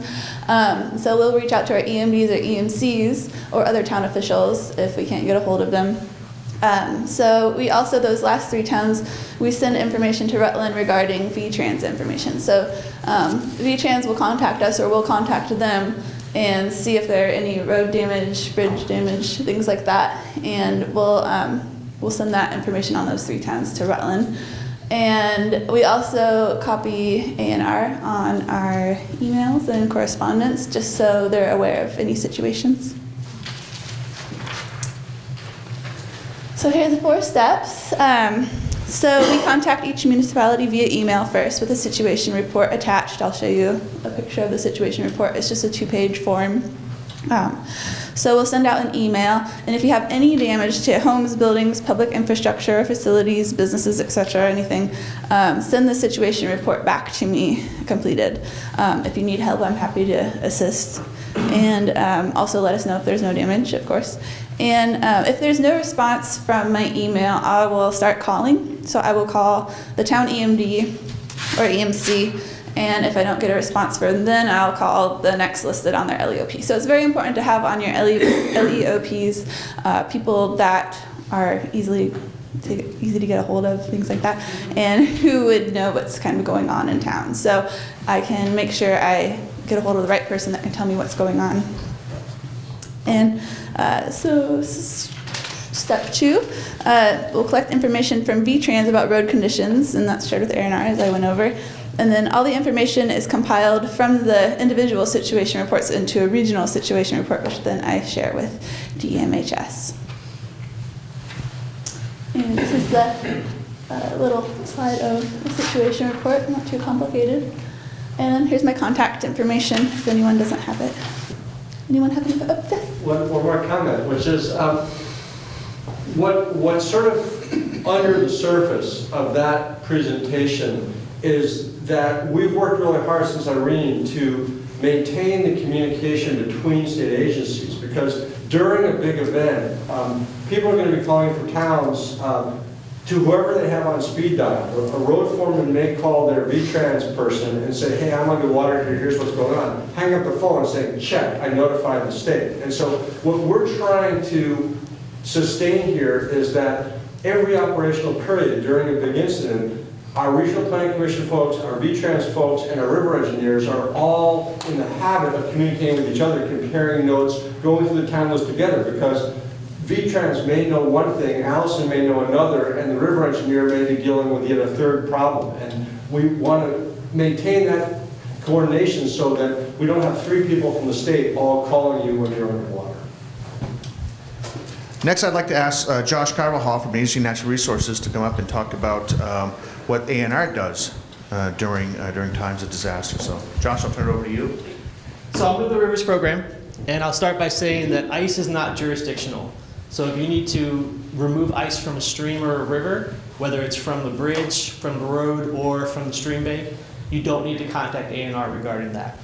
So we'll reach out to our EMDs or EMCs or other town officials if we can't get a hold of them. So we also, those last 3 towns, we send information to Rutland regarding VTrans information. So VTrans will contact us or we'll contact them and see if there are any road damage, bridge damage, things like that. And we'll send that information on those 3 towns to Rutland. And we also copy A&R on our emails and correspondence, just so they're aware of any situations. So here are the 4 steps. So we contact each municipality via email first with a situation report attached. I'll show you a picture of the situation report. It's just a 2-page form. So we'll send out an email, and if you have any damage to homes, buildings, public infrastructure, facilities, businesses, etc., anything, send the situation report back to me completed. If you need help, I'm happy to assist. And also let us know if there's no damage, of course. And if there's no response from my email, I will start calling. So I will call the town EMD or EMC, and if I don't get a response from them, then I'll call the next listed on their LEOP. So it's very important to have on your LEOPs people that are easy to get a hold of, things like that, and who would know what's kind of going on in town. So I can make sure I get a hold of the right person that can tell me what's going on. And so step 2, we'll collect information from VTrans about road conditions, and that's shared with A&R as I went over. And then all the information is compiled from the individual situation reports into a regional situation report, which then I share with DMHS. And this is the little slide of the situation report, not too complicated. And here's my contact information if anyone doesn't have it. Anyone have any? One more comment, which is what's sort of under the surface of that presentation is that we've worked really hard since Irene to maintain the communication between state agencies, because during a big event, people are going to be calling from towns to whoever they have on speed dial. A road foreman may call their VTrans person and say, hey, I'm under water here, here's what's going on. Hang up the phone and say, check, I notified the state. And so what we're trying to sustain here is that every operational period during a big incident, our Regional Planning Commission folks, our VTrans folks, and our river engineers are all in the habit of communicating with each other, comparing notes, going through the town list together, because VTrans may know one thing, Allison may know another, and the river engineer may be dealing with yet a third problem. And we want to maintain that coordination so that we don't have 3 people from the state all calling you when you're underwater. Next, I'd like to ask Josh Carvajal from Agency of Natural Resources to come up and talk about what A&R does during times of disaster. So, Josh, I'll turn it over to you. So I'm with the Rivers Program, and I'll start by saying that ice is not jurisdictional. So if you need to remove ice from a stream or a river, whether it's from the bridge, from the road, or from the stream bank, you don't need to contact A&R regarding that.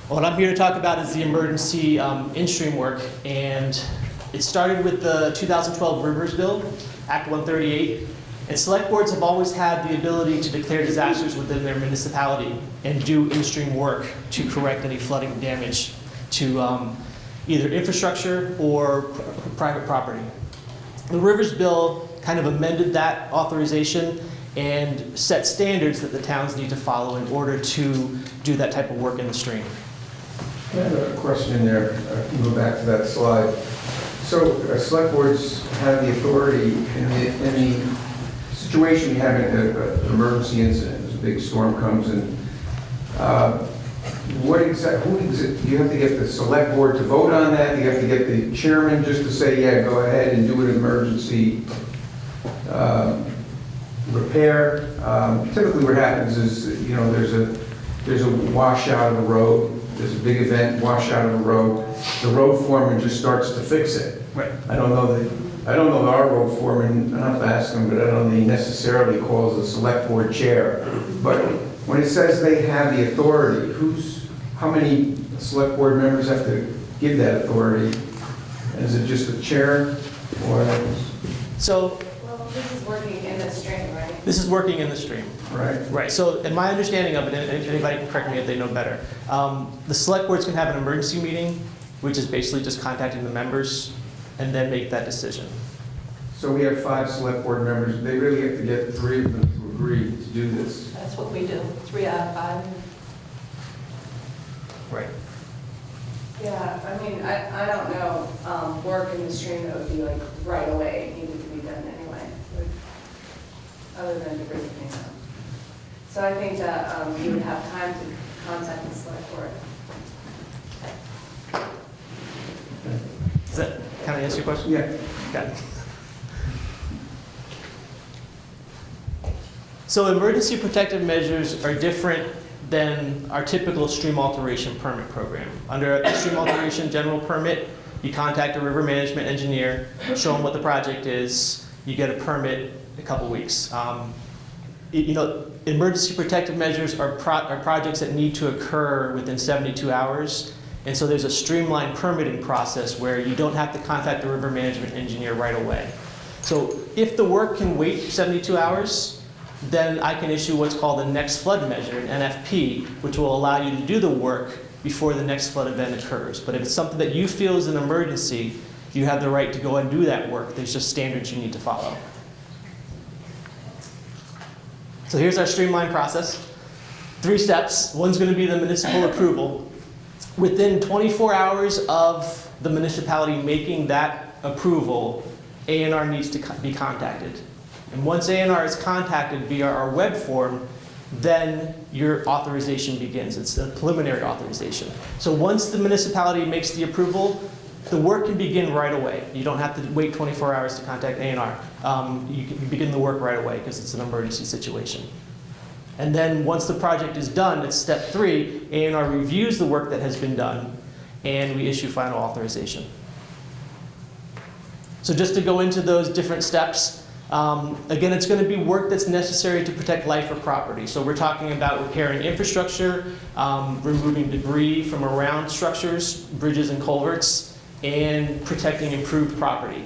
What I'm here to talk about is the emergency in-stream work, and it started with the 2012 Rivers Bill, Act 138, and select boards have always had the ability to declare disasters within their municipality and do in-stream work to correct any flooding damage to either infrastructure or private property. The Rivers Bill kind of amended that authorization and set standards that the towns need to follow in order to do that type of work in the stream. I have a question in there. Go back to that slide. So select boards have the authority in the situation we have an emergency incident. There's a big storm comes in. What exactly? Do you have to get the select board to vote on that? Do you have to get the chairman just to say, yeah, go ahead and do an emergency repair? Typically, what happens is, you know, there's a washout of the road. There's a big event, washout of the road. The road foreman just starts to fix it. Right. I don't know that our road foreman. I don't have to ask him, but I don't know that he necessarily calls the select board chair. But when it says they have the authority, how many select board members have to give that authority? Is it just the chair, or? So Well, this is working in the stream, right? this is working in the stream. Right. Right, so in my understanding of it, and anybody can correct me if they know better, the select boards can have an emergency meeting, which is basically just contacting the members and then make that decision. So we have 5 select board members. They really have to get 3 of them to agree to do this. That's what we do, 3 out of 5. Right. mean, I don't know, work in the stream that would be like right away, it needed to be done anyway, other than debris cleanup. So I think that you would have time to contact the select board. Does that kind of answer your question? Yeah. Got it. So emergency protective measures are different than our typical stream alteration permit program. Under a stream alteration general permit, you contact a river management engineer, show them what the project is, you get a permit in a couple weeks. You know, emergency protective measures are projects that need to occur within 72 hours. And so there's a streamlined permitting process where you don't have to contact the river management engineer right away. So if the work can wait 72 hours, then I can issue what's called a next flood measure, an NFP, which will allow you to do the work before the next flood event occurs. But if it's something that you feel is an emergency, you have the right to go and do that work. There's just standards you need to follow. So here's our streamlined process. 3 steps. One's going to be the municipal approval. Within 24 hours of the municipality making that approval, A&R needs to be contacted. And once A&R is contacted via our web form, then your authorization begins. It's a preliminary authorization. So once the municipality makes the approval, the work can begin right away. You don't have to wait 24 hours to contact A&R. You can begin the work right away because it's an emergency situation. And then once the project is done, it's step 3, A&R reviews the work that has been done, and we issue final authorization. So just to go into those different steps, again, it's going to be work that's necessary to protect life or property. So we're talking about repairing infrastructure, removing debris from around structures, bridges and culverts, and protecting improved property.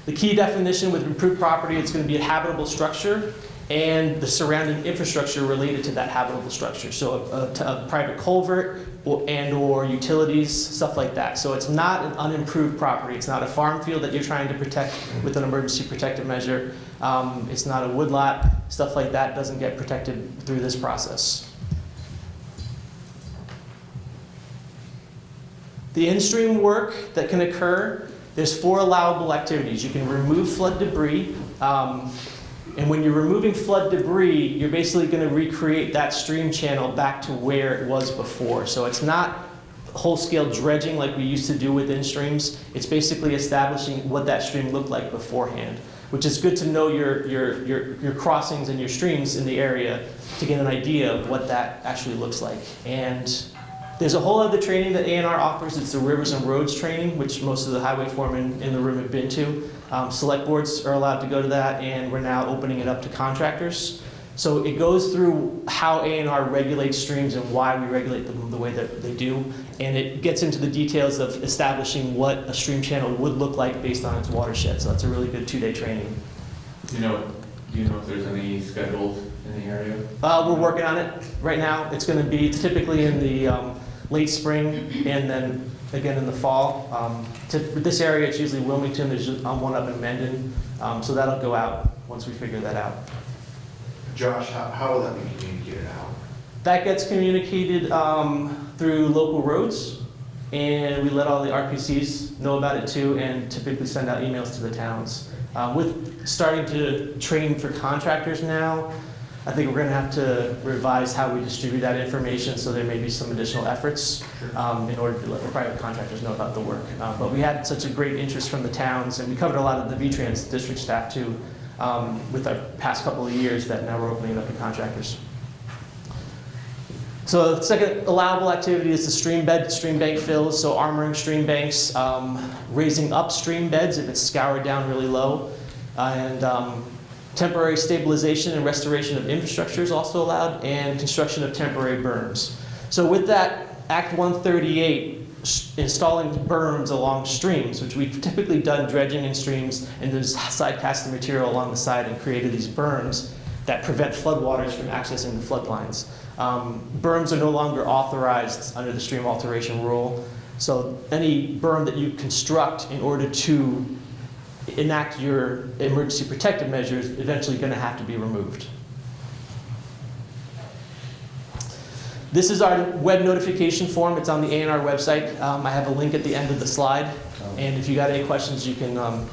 The key definition with improved property, it's going to be a habitable structure and the surrounding infrastructure related to that habitable structure. So a private culvert or utilities, stuff like that. So it's not an unimproved property. It's not a farm field that you're trying to protect with an emergency protective measure. It's not a woodlot. Stuff like that doesn't get protected through this process. The in-stream work that can occur, there's 4 allowable activities. You can remove flood debris. And when you're removing flood debris, you're basically going to recreate that stream channel back to where it was before. So it's not whole-scale dredging like we used to do within streams. It's basically establishing what that stream looked like beforehand, which is good to know your crossings and your streams in the area to get an idea of what that actually looks like. And there's a whole other training that A&R offers. It's the Rivers and Roads training, which most of the highway foremen in the room have been to. Select boards are allowed to go to that, and we're now opening it up to contractors. So it goes through how A&R regulates streams and why we regulate them the way that they do. And it gets into the details of establishing what a stream channel would look like based on its watershed. So that's a really good 2-day training. Do you know if there's any scheduled in the area? We're working on it right now. It's going to be typically in the late spring and then again in the fall. This area, it's usually Wilmington. There's one up in Mendon. So that'll go out once we figure that out. Josh, how will that be communicated out? That gets communicated through local roads, and we let all the RPCs know about it too, and typically send out emails to the towns. With starting to train for contractors now, I think we're going to have to revise how we distribute that information, so there may be some additional efforts in order to let the private contractors know about the work. But we had such a great interest from the towns, and we covered a lot of the V-Trans district staff too with our past couple of years that now we're opening up to contractors. So the second allowable activity is the stream bank fills, so armoring stream banks, raising up stream beds if it's scoured down really low, and temporary stabilization and restoration of infrastructure is also allowed, and construction of temporary berms. So with that, Act 138, installing berms along streams, which we've typically done dredging in streams, and there's side casting material along the side and created these berms that prevent floodwaters from accessing the floodlines. Berms are no longer authorized under the stream alteration rule. So any berm that you construct in order to enact your emergency protective measures is eventually going to have to be removed. This is our web notification form. It's on the A&R website. I have a link at the end of the slide. And if you got any questions, you can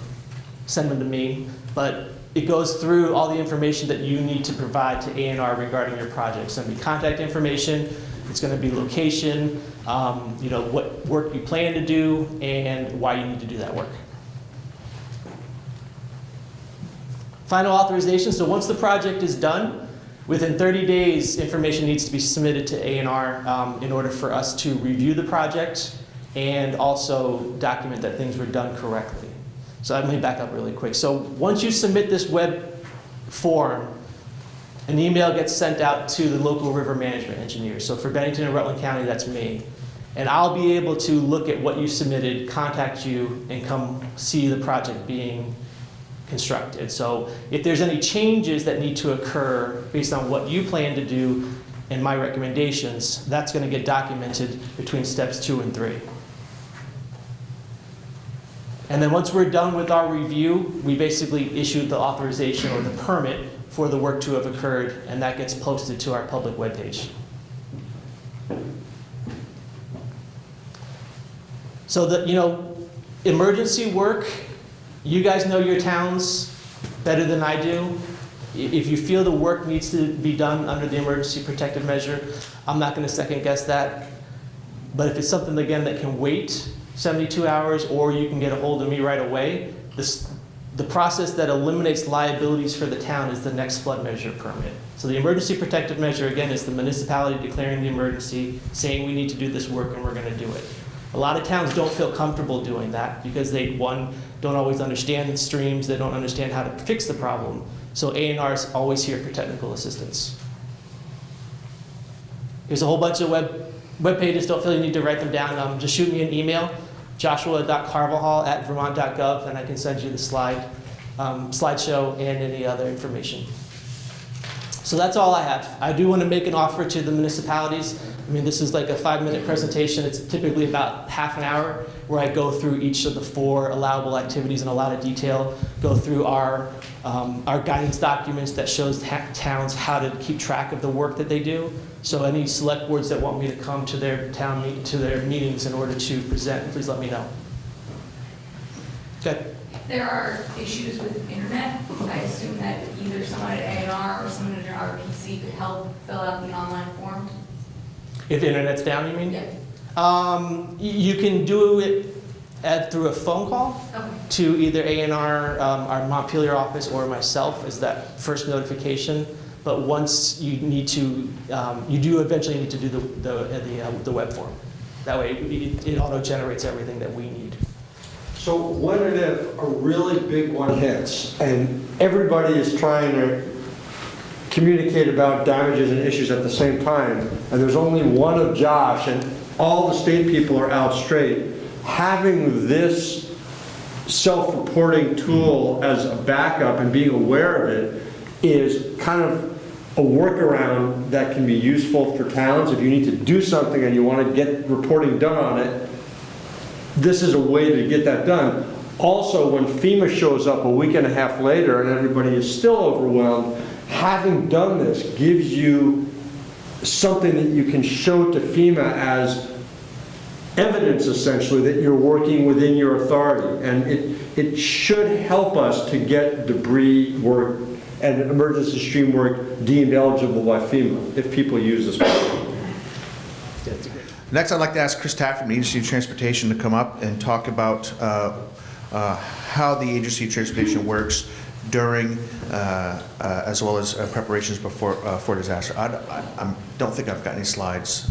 send them to me. But it goes through all the information that you need to provide to A&R regarding your project. It's going to be contact information. It's going to be location, what work you plan to do, and why you need to do that work. Final authorization. So once the project is done, within 30 days, information needs to be submitted to A&R in order for us to review the project and also document that things were done correctly. So let me back up really quick. So once you submit this web form, an email gets sent out to the local river management engineer. So for Bennington and Rutland County, that's me. And I'll be able to look at what you submitted, contact you, and come see the project being constructed. So if there's any changes that need to occur based on what you plan to do and my recommendations, that's going to get documented between steps 2 and 3. And then once we're done with our review, we basically issue the authorization or the permit for the work to have occurred, and that gets posted to our public webpage. So emergency work, you guys know your towns better than I do. If you feel the work needs to be done under the emergency protective measure, I'm not going to second guess that. But if it's something, again, that can wait 72 hours, or you can get a hold of me right away, the process that eliminates liabilities for the town is the next flood measure permit. So the emergency protective measure, again, is the municipality declaring the emergency, saying we need to do this work and we're going to do it. A lot of towns don't feel comfortable doing that because they, one, don't always understand streams, they don't understand how to fix the problem. So A&R is always here for technical assistance. There's a whole bunch of web pages, don't feel you need to write them down. Just shoot me an email, joshua.carvajal@vermont.gov, and I can send you the slideshow and any other information. So that's all I have. I do want to make an offer to the municipalities. I mean, this is like a 5-minute presentation. It's typically about half an hour where I go through each of the 4 allowable activities in a lot of detail, go through our guidance documents that shows towns how to keep track of the work that they do. So any select boards that want me to come to their to their meetings in order to present, please let me know. Okay. If there are issues with internet, I assume that either someone at A&R or someone at RPC could help fill out the online form? If internet's down, you mean? Yeah. You can do it through a phone call to either A&R, our Montpelier office, or myself as that first notification. But once you need to, you do eventually need to do the web form. That way it auto-generates everything that we need. So when and if a really big one hits, and everybody is trying to communicate about damages and issues at the same time, and there's only one of Josh, and all the state people are out straight, having this self-reporting tool as a backup and being aware of it is kind of a workaround that can be useful for towns. If you need to do something and you want to get reporting done on it, this is a way to get that done. Also, when FEMA shows up a week and a half later and everybody is still overwhelmed, having done this gives you something that you can show to FEMA as evidence, essentially, that you're working within your authority. And it should help us to get debris work and emergency stream work deemed eligible by FEMA if people use this program. Next, I'd like to ask Chris Taft from the Agency of Transportation to come up and talk about how the Agency of Transportation works during, as well as preparations for disaster. I don't think I've got any slides.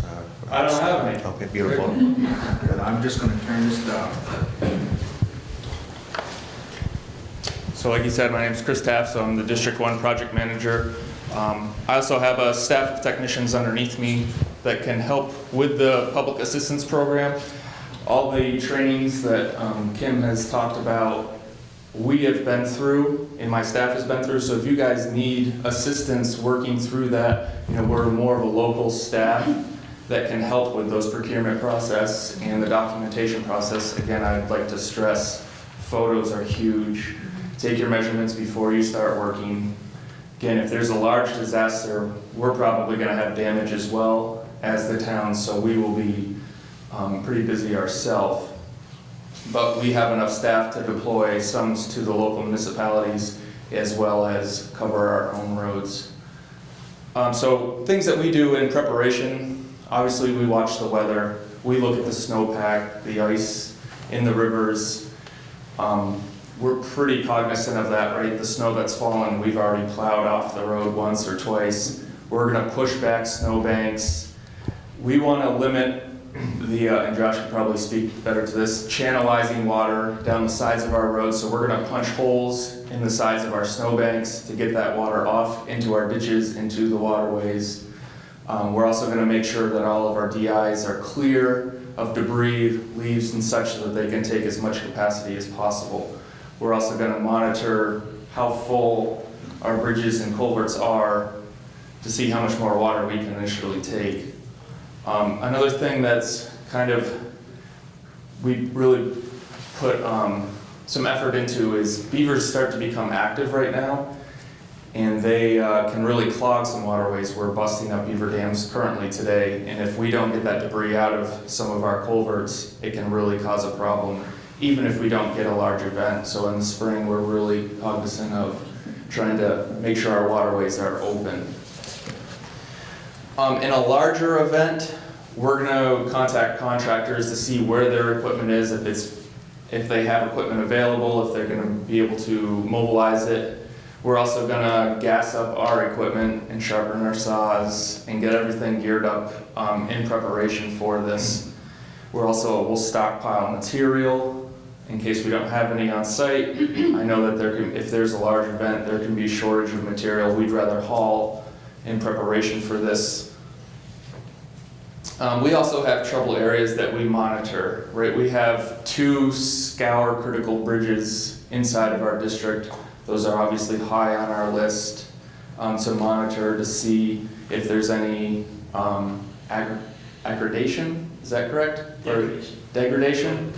I don't have any. Okay, beautiful. Then I'm just going to turn this down. So like you said, my name is Chris Taft, so I'm the District 1 project manager. I also have a staff of technicians underneath me that can help with the public assistance program. All the trainings that Kim has talked about, we have been through, and my staff has been through, so if you guys need assistance working through that, we're more of a local staff that can help with those procurement process and the documentation process. Again, I'd like to stress, photos are huge. Take your measurements before you start working. Again, if there's a large disaster, we're probably going to have damage as well. as the town, so we will be pretty busy ourselves. But we have enough staff to deploy sums to the local municipalities as well as cover our own roads. So things that we do in preparation, obviously we watch the weather, we look at the snowpack, the ice in the rivers. We're pretty cognizant of that, right? The snow that's fallen, we've already plowed off the road once or twice. We're gonna push back snowbanks. We wanna limit and Josh could probably speak better to this, channelizing water down the sides of our roads. So we're gonna punch holes in the sides of our snowbanks to get that water off into our ditches, into the waterways. We're also gonna make sure that all of our DIs are clear of debris, leaves and such so that they can take as much capacity as possible. We're also gonna monitor how full our bridges and culverts are to see how much more water we can initially take. Another thing that's we really put some effort into is beavers start to become active right now, and they can really clog some waterways. We're busting up beaver dams currently today, and if we don't get that debris out of some of our culverts, it can really cause a problem, even if we don't get a large event. So in the spring, we're really cognizant of trying to make sure our waterways are open. In a larger event, we're going to contact contractors to see where their equipment is, if they have equipment available, if they're going to be able to mobilize it. We're also going to gas up our equipment and sharpen our saws and get everything geared up in preparation for this. We'll stockpile material in case we don't have any on site. I know that if there's a large event, there can be a shortage of material. We'd rather haul in preparation for this. We also have trouble areas that we monitor, right? We have 2 scour critical bridges inside of our district. Those are obviously high on our list to monitor to see if there's any aggradation, is that correct? Degradation?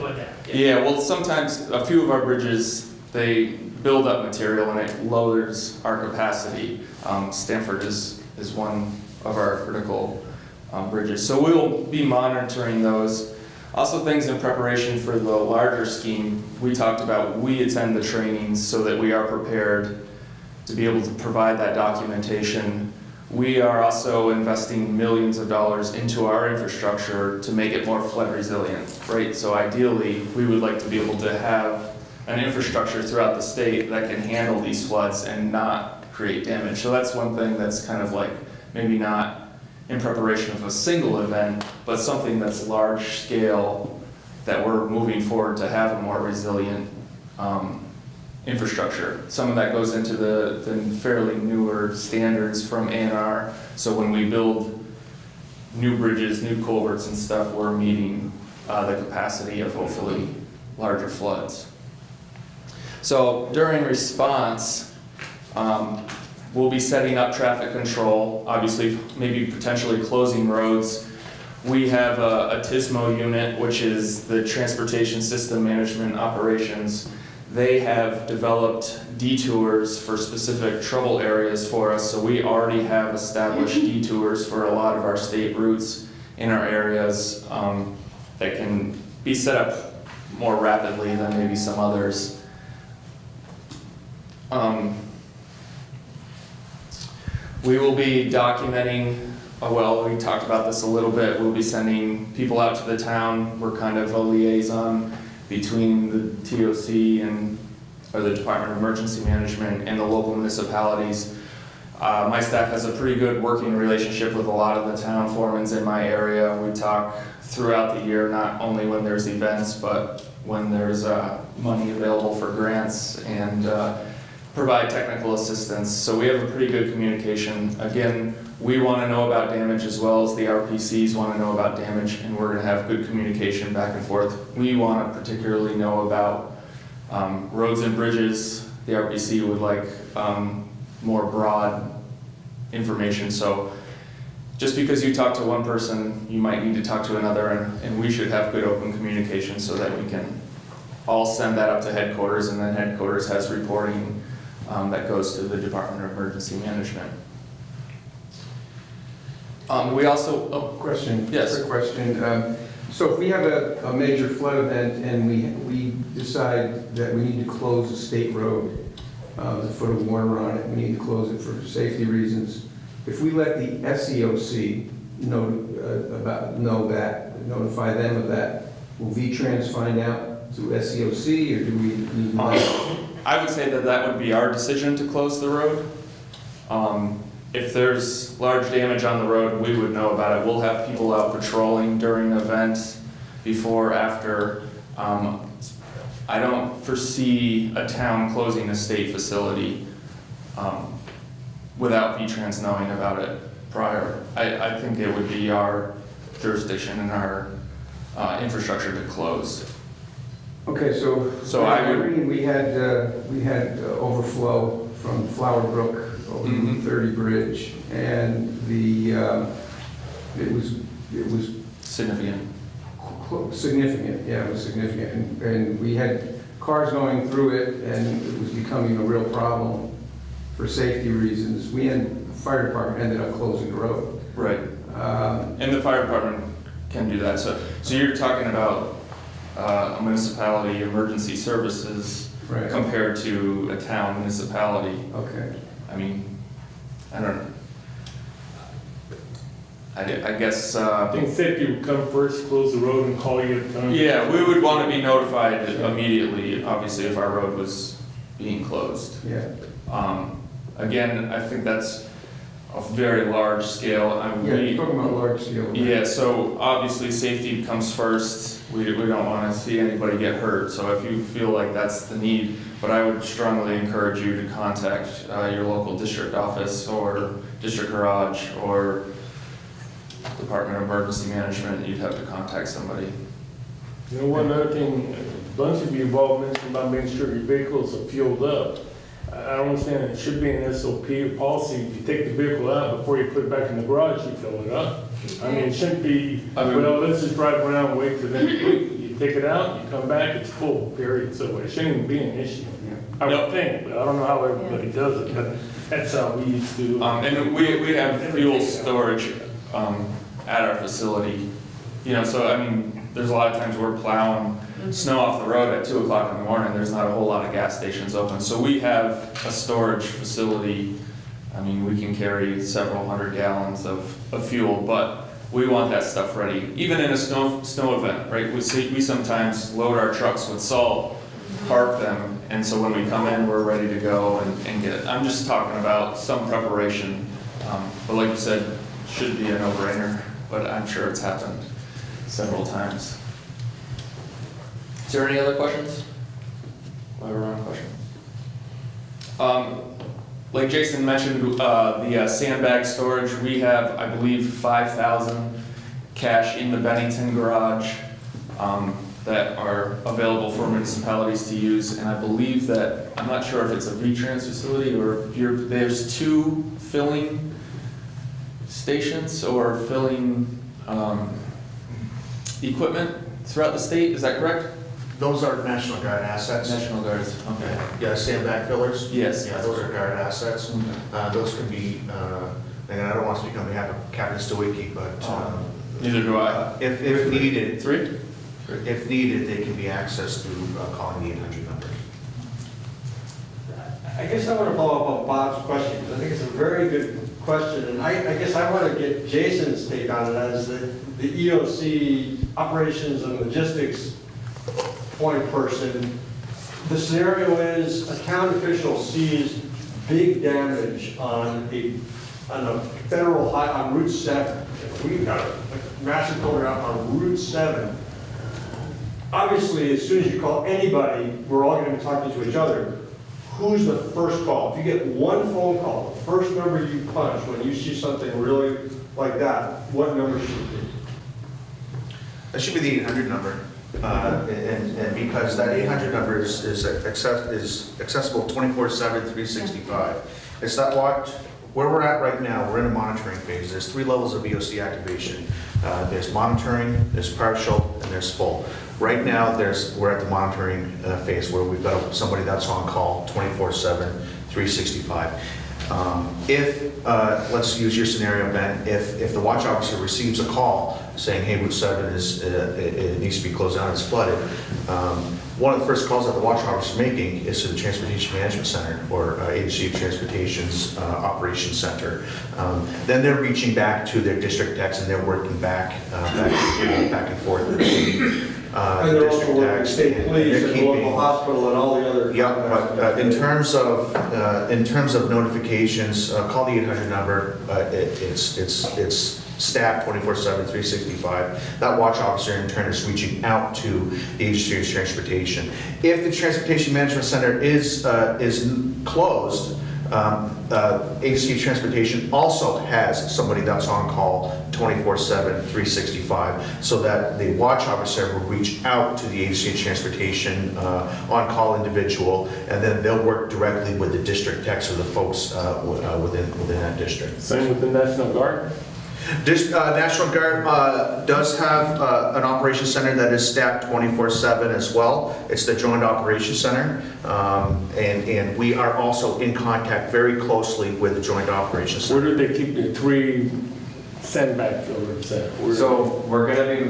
Yeah, well, sometimes a few of our bridges, they build up material and it lowers our capacity. Stanford is one of our critical bridges. So we'll be monitoring those. Also things in preparation for the larger scheme, we talked about, we attend the trainings so that we are prepared to be able to provide that documentation. We are also investing millions of dollars into our infrastructure to make it more flood resilient, right? So ideally, we would like to be able to have an infrastructure throughout the state that can handle these floods and not create damage. So that's one thing that's kind of like maybe not in preparation of a single event, but something that's large scale that we're moving forward to have a more resilient infrastructure. Some of that goes into the fairly newer standards from ANR. So when we build new bridges, new culverts and stuff, we're meeting the capacity of hopefully larger floods. So during response, we'll be setting up traffic control, obviously maybe potentially closing roads. We have a TSMO unit, which is the Transportation System Management Operations. They have developed detours for specific trouble areas for us, so we already have established detours for a lot of our state routes in our areas that can be set up more rapidly than maybe some others. We will be documenting, we talked about this a little bit, we'll be sending people out to the town. We're kind of a liaison between the TOC or the Department of Emergency Management and the local municipalities. My staff has a pretty good working relationship with a lot of the town foremans in my area. We talk throughout the year, not only when there's events, but when there's money available for grants and provide technical assistance. So we have a pretty good communication. Again, we want to know about damage as well as the RPCs want to know about damage, and we're going to have good communication back and forth. We want to particularly know about roads and bridges. The RPC would like more broad information. So just because you talk to one person, you might need to talk to another, and we should have good open communication so that we can all send that up to headquarters, and then headquarters has reporting that goes to the Department of Emergency Management. We also, oh, Question. Yes. Quick question. So if we have a major flood event and we decide that we need to close a state road, there's a foot of water on it, we need to close it for safety reasons. If we let the SEOC notify them of that, will V-Trans find out through SEOC, or do we need to? I would say that that would be our decision to close the road. If there's large damage on the road, we would know about it. We'll have people out patrolling during events, before, after. I don't foresee a town closing a state facility without V-Trans knowing about it prior. I think it would be our jurisdiction and our infrastructure to close. Okay, so I would- we had overflow from Flower Brook over the Mhm. 30 Bridge, and it was Significant. significant, yeah, it was significant, and we had cars going through it, and it was becoming a real problem for safety reasons. The fire department ended up closing the road. Right. And the fire department can do that. So you're talking about a municipality emergency services Right. compared to a town municipality. Okay. I mean, I don't know. I guess, I think safety would come first, close the road and call you at the time. yeah, we would want to be notified immediately, obviously, if our road was being closed. Yeah. Again, I think that's a very large scale. Yeah, you're talking about large scale. right? Yeah, so obviously safety comes first. We don't want to see anybody get hurt, so if you feel like that's the need, but I would strongly encourage you to contact your local district office or district garage or Department of Emergency Management. You'd have to contact somebody. You know, one other thing, a bunch of you involved mentioned about making sure your vehicles are fueled up. I don't understand, it should be an SOP or policy, if you take the vehicle out, before you put it back in the garage, you fill it up. I mean, it shouldn't be, well, let's just drive around and wait for them to leak. You take it out, you come back, it's full, period, so it shouldn't even be an issue. I would think, but I don't know how everybody does it, but that's how we used to. And we have fuel storage at our facility. You know, so I mean, there's a lot of times we're plowing snow off the road at 2 o'clock in the morning. There's not a whole lot of gas stations open. So we have a storage facility. I mean, we can carry several hundred gallons of fuel, but we want that stuff ready. Even in a snow event, right? We sometimes load our trucks with salt, park them, and so when we come in, we're ready to go and get it. I'm just talking about some preparation. But like you said, should be a no-brainer, but I'm sure it's happened several times. Is there any other questions? While we're on questions. Like Jason mentioned, the sandbag storage, we have, I believe, 5,000 cache in the Bennington garage that are available for municipalities to use. And I believe that, I'm not sure if it's a V-Trans facility or if there's 2 filling stations or filling equipment throughout the state. Is that correct? Those are National Guard assets. National Guards, okay. Yeah, sandbag fillers. Yes. Yeah, those are Guard assets. Those can be, and I don't want to speak on behalf of Captain Stawicki, but Neither do I. if needed, 3? if needed, they can be accessed through calling the 800 number. I guess I want to follow up on Bob's question, because I think it's a very good question, and I guess I want to get Jason's take on it as the EOC operations and logistics point person. The scenario is a town official sees big damage on a federal on Route 7. We've got a massive corner out on Route 7. Obviously, as soon as you call anybody, we're all going to be talking to each other. Who's the first call? If you get one phone call, the first number you punch when you see something really like that, what number should it be? That should be the 800 number. And because that 800 number is accessible 24/7, 365. It's not where we're at right now, we're in a monitoring phase. There's 3 levels of EOC activation. There's monitoring, there's partial, and there's full. Right now, we're at the monitoring phase where we've got somebody that's on call 24/7, 365. If, let's use your scenario, Ben, if the watch officer receives a call saying, hey, Route 7 it needs to be closed down, it's flooded, one of the first calls that the watch officer is making is to the Transportation Management Center or Agency of Transportation's Operations Center. Then they're reaching back to their district techs and they're working back and forth. And they're also working with state police and local hospital and all the other. Yeah, but in terms of notifications, call the 800 number. It's staffed 24/7, 365. That watch officer in turn is reaching out to the Agency of Transportation. If the Transportation Management Center is closed, Agency of Transportation also has somebody that's on call 24/7, 365, so that the watch officer will reach out to the Agency of Transportation on-call individual, and then they'll work directly with the district techs or the folks within that district. Same with the National Guard? National Guard does have an operations center that is staffed 24/7 as well. It's the Joint Operations Center, and we are also in contact very closely with the Joint Operations Center. Where do they keep the 3 sandbag fillers at? So we're gonna be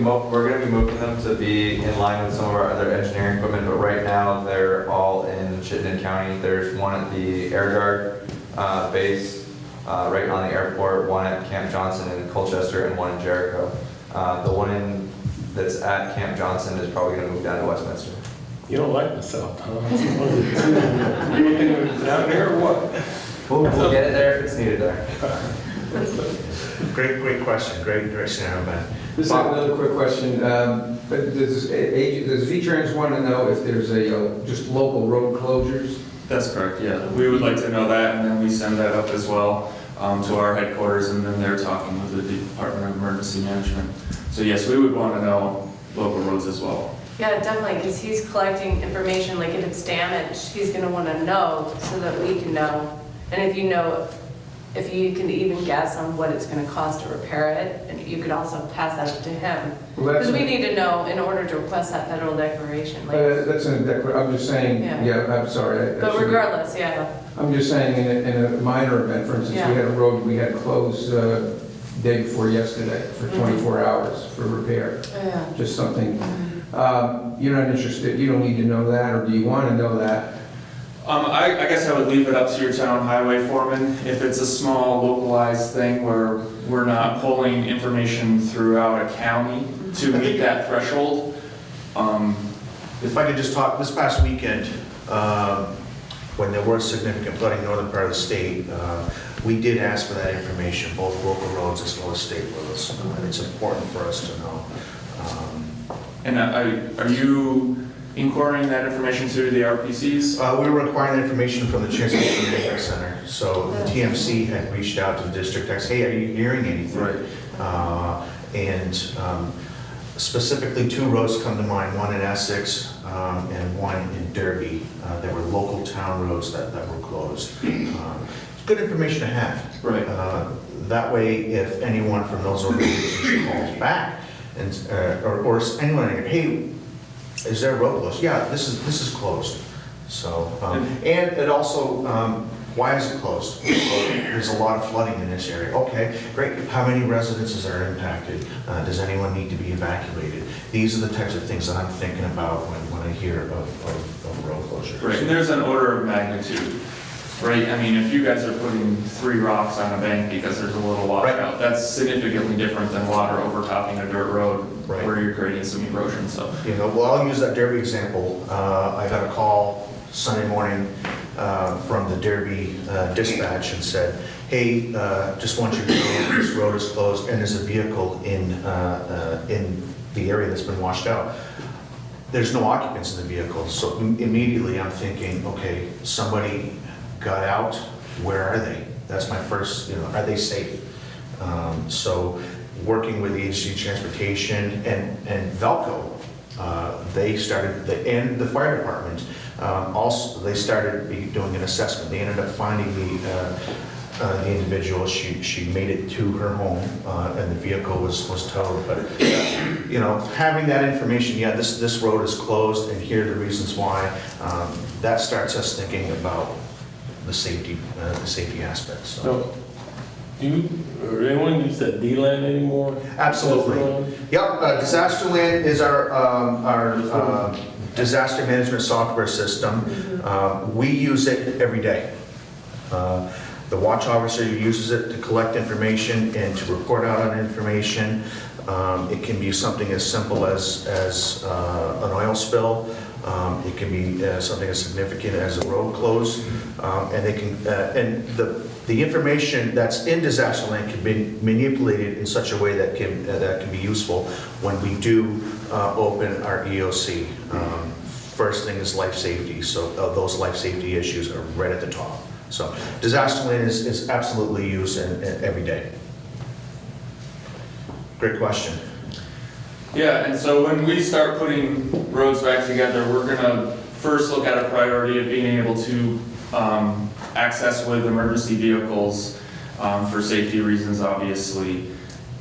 moving them to be in line with some of our other engineering equipment, but right now they're all in Chittenden County. There's one at the Air Guard base, right on the airport, one at Camp Johnson in Colchester, and one in Jericho. The one that's at Camp Johnson is probably gonna move down to Westminster. You don't like the South, huh? You looking down there or what? We'll get it there if it's needed there. Great question. Great scenario, Ben. This is another quick question. Does V-Trans want to know if there's just local road closures? That's correct, yeah. We would like to know that, and then we send that up as well to our headquarters, and then they're talking with the Department of Emergency Management. So yes, we would want to know local roads as well. Yeah, definitely, because he's collecting information, like if it's damaged, he's gonna wanna know so that we can know. And if you know, if you can even guess on what it's gonna cost to repair it, and you could also pass that up to him. Well, Because we need to know in order to request that federal declaration. Like, That's I'm just saying, Yeah. I'm sorry. but regardless, yeah. I'm just saying in a minor event, for instance, Yeah. we had a road we had closed day before yesterday for 24 hours for repair. Yeah. Just something. You're not interested, you don't need to know that, or do you want to know that? I guess I would leave it up to your town highway foreman. If it's a small localized thing where we're not pulling information throughout a county to meet that threshold. If I could just talk, this past weekend, when there was significant flooding in the northern part of the state, we did ask for that information, both local roads as well as state roads. And it's important for us to know. And are you inquiring that information through the RPCs? We were requiring that information from the Transportation Management Center. So the TMC had reached out to the district techs, hey, are you hearing anything? Right. And specifically 2 roads come to mind, one in Essex and one in Derby. There were local town roads that were closed. It's good information to have. Right. That way, if anyone from those organizations calls back, and or anyone, hey, is there a road closed? Yeah, this is closed. So, and it also, why is it closed? There's a lot of flooding in this area. Okay, great. How many residences are impacted? Does anyone need to be evacuated? These are the types of things that I'm thinking about when I hear of road closures. Right, and there's an order of magnitude, right? I mean, if you guys are putting 3 rocks on a bank because there's a little washout, that's significantly different than water overtopping a dirt road where you're creating some erosion, so. You know, well, I'll use that Derby example. I got a call Sunday morning from the Derby dispatch and said, hey, just want you to know this road is closed and there's a vehicle in the area that's been washed out. There's no occupants in the vehicle, so immediately I'm thinking, okay, somebody got out, where are they? That's my first, are they safe? So working with the Agency of Transportation and Velco, they started, and the fire department, also, they started doing an assessment. They ended up finding the individual. She made it to her home, and the vehicle was towed. But having that information, yeah, this road is closed, and here are the reasons why. That starts us thinking about the safety aspects. So. No. Do you, or anyone use that D-Land anymore? Absolutely. Yep, Disasterland is our disaster management software system. We use it every day. The watch officer uses it to collect information and to report out on information. It can be something as simple as an oil spill. It can be something as significant as a road close. And they can, and the information that's in Disasterland can be manipulated in such a way that can be useful when we do open our EOC. First thing is life safety, so those life safety issues are right at the top. So Disasterland is absolutely used every day. Great question. Yeah, and so when we start putting roads back together, we're gonna first look at a priority of being able to access with emergency vehicles for safety reasons, obviously.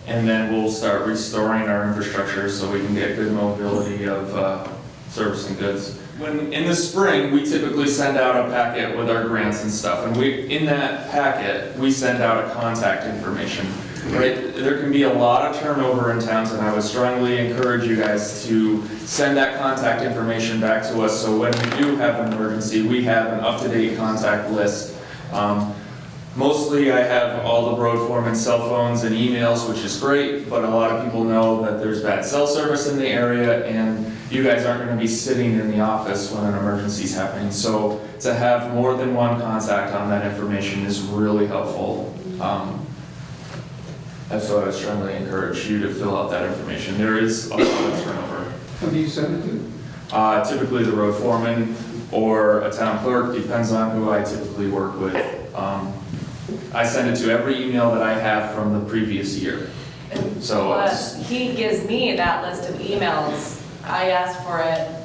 And then we'll start restoring our infrastructure so we can get good mobility of service and goods. When, in the spring, we typically send out a packet with our grants and stuff, and in that packet, we send out a contact information. Right, there can be a lot of turnover in towns, and I would strongly encourage you guys to send that contact information back to us, so when we do have an emergency, we have an up-to-date contact list. Mostly I have all the road foreman cell phones and emails, which is great, but a lot of people know that there's bad cell service in the area, and you guys aren't going to be sitting in the office when an emergency is happening. So to have more than one contact on that information is really helpful. And so I would strongly encourage you to fill out that information. There is a lot of turnover. Who do you send it to? Typically the road foreman or a town clerk, depends on who I typically work with. I send it to every email that I have from the previous year. So Plus, he gives me that list of emails. I ask for it.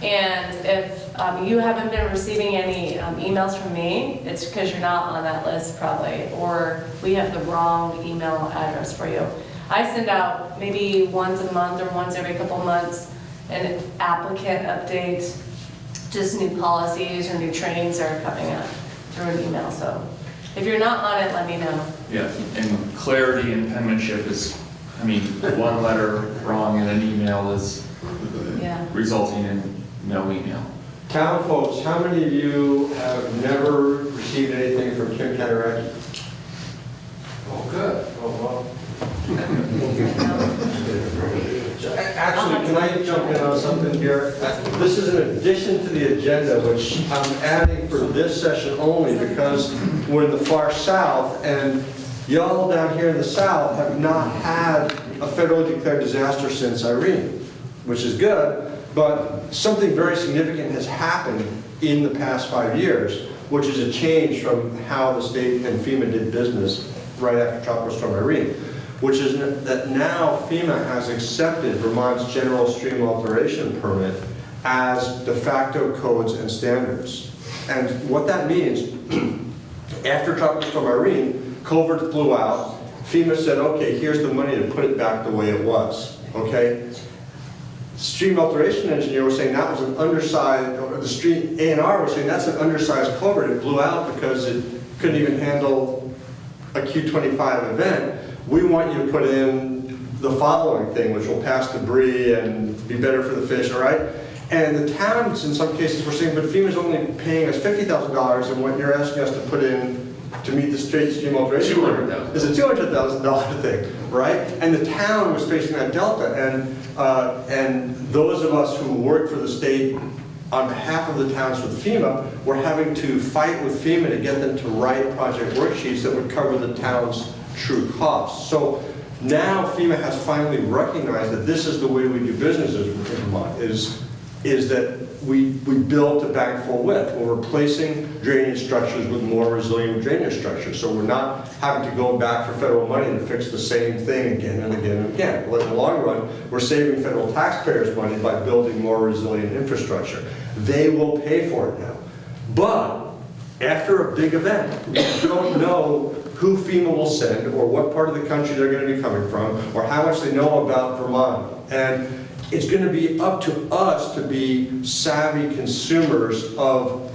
And if you haven't been receiving any emails from me, it's because you're not on that list probably, or we have the wrong email address for you. I send out maybe once a month or once every couple months an applicant update, just new policies or new trainings that are coming up through an email. So if you're not on it, let me know. yeah, and clarity and penmanship is, I mean, one letter wrong in an email is resulting in no email. Town folks, how many of you have never received anything from Kim Cataracci? Oh, good. Oh, well. Actually, can I jump in on something here? This is an addition to the agenda, which I'm adding for this session only because we're in the far south, and y'all down here in the south have not had a federally declared disaster since Irene, which is good. But something very significant has happened in the past 5 years, which is a change from how the state and FEMA did business right after Tropical Storm Irene, which is that now FEMA has accepted Vermont's general stream alteration permit as de facto codes and standards. And what that means, after Tropical Storm Irene, culverts blew out, FEMA said, okay, here's the money to put it back the way it was, okay? Stream alteration engineer was saying that was an undersized, or the stream A&R was saying that's an undersized culvert. It blew out because it couldn't even handle a Q25 event. We want you to put in the following thing, which will pass debris and be better for the fish, all right? And the towns, in some cases, were saying, but FEMA's only paying us $50,000, and what you're asking us to put in to meet the straight stream alteration $200,000 is a $200,000 thing, right? And the town was facing that delta, and those of us who work for the state on behalf of the towns with FEMA were having to fight with FEMA to get them to write project worksheets that would cover the town's true costs. So now FEMA has finally recognized that this is the way we do business in Vermont, is that we build to bank full width. We're replacing drainage structures with more resilient drainage structures. So we're not having to go back for federal money to fix the same thing again and again and again. But in the long run, we're saving federal taxpayers money by building more resilient infrastructure. They will pay for it now. But after a big event, we don't know who FEMA will send or what part of the country they're going to be coming from or how much they know about Vermont. And it's going to be up to us to be savvy consumers of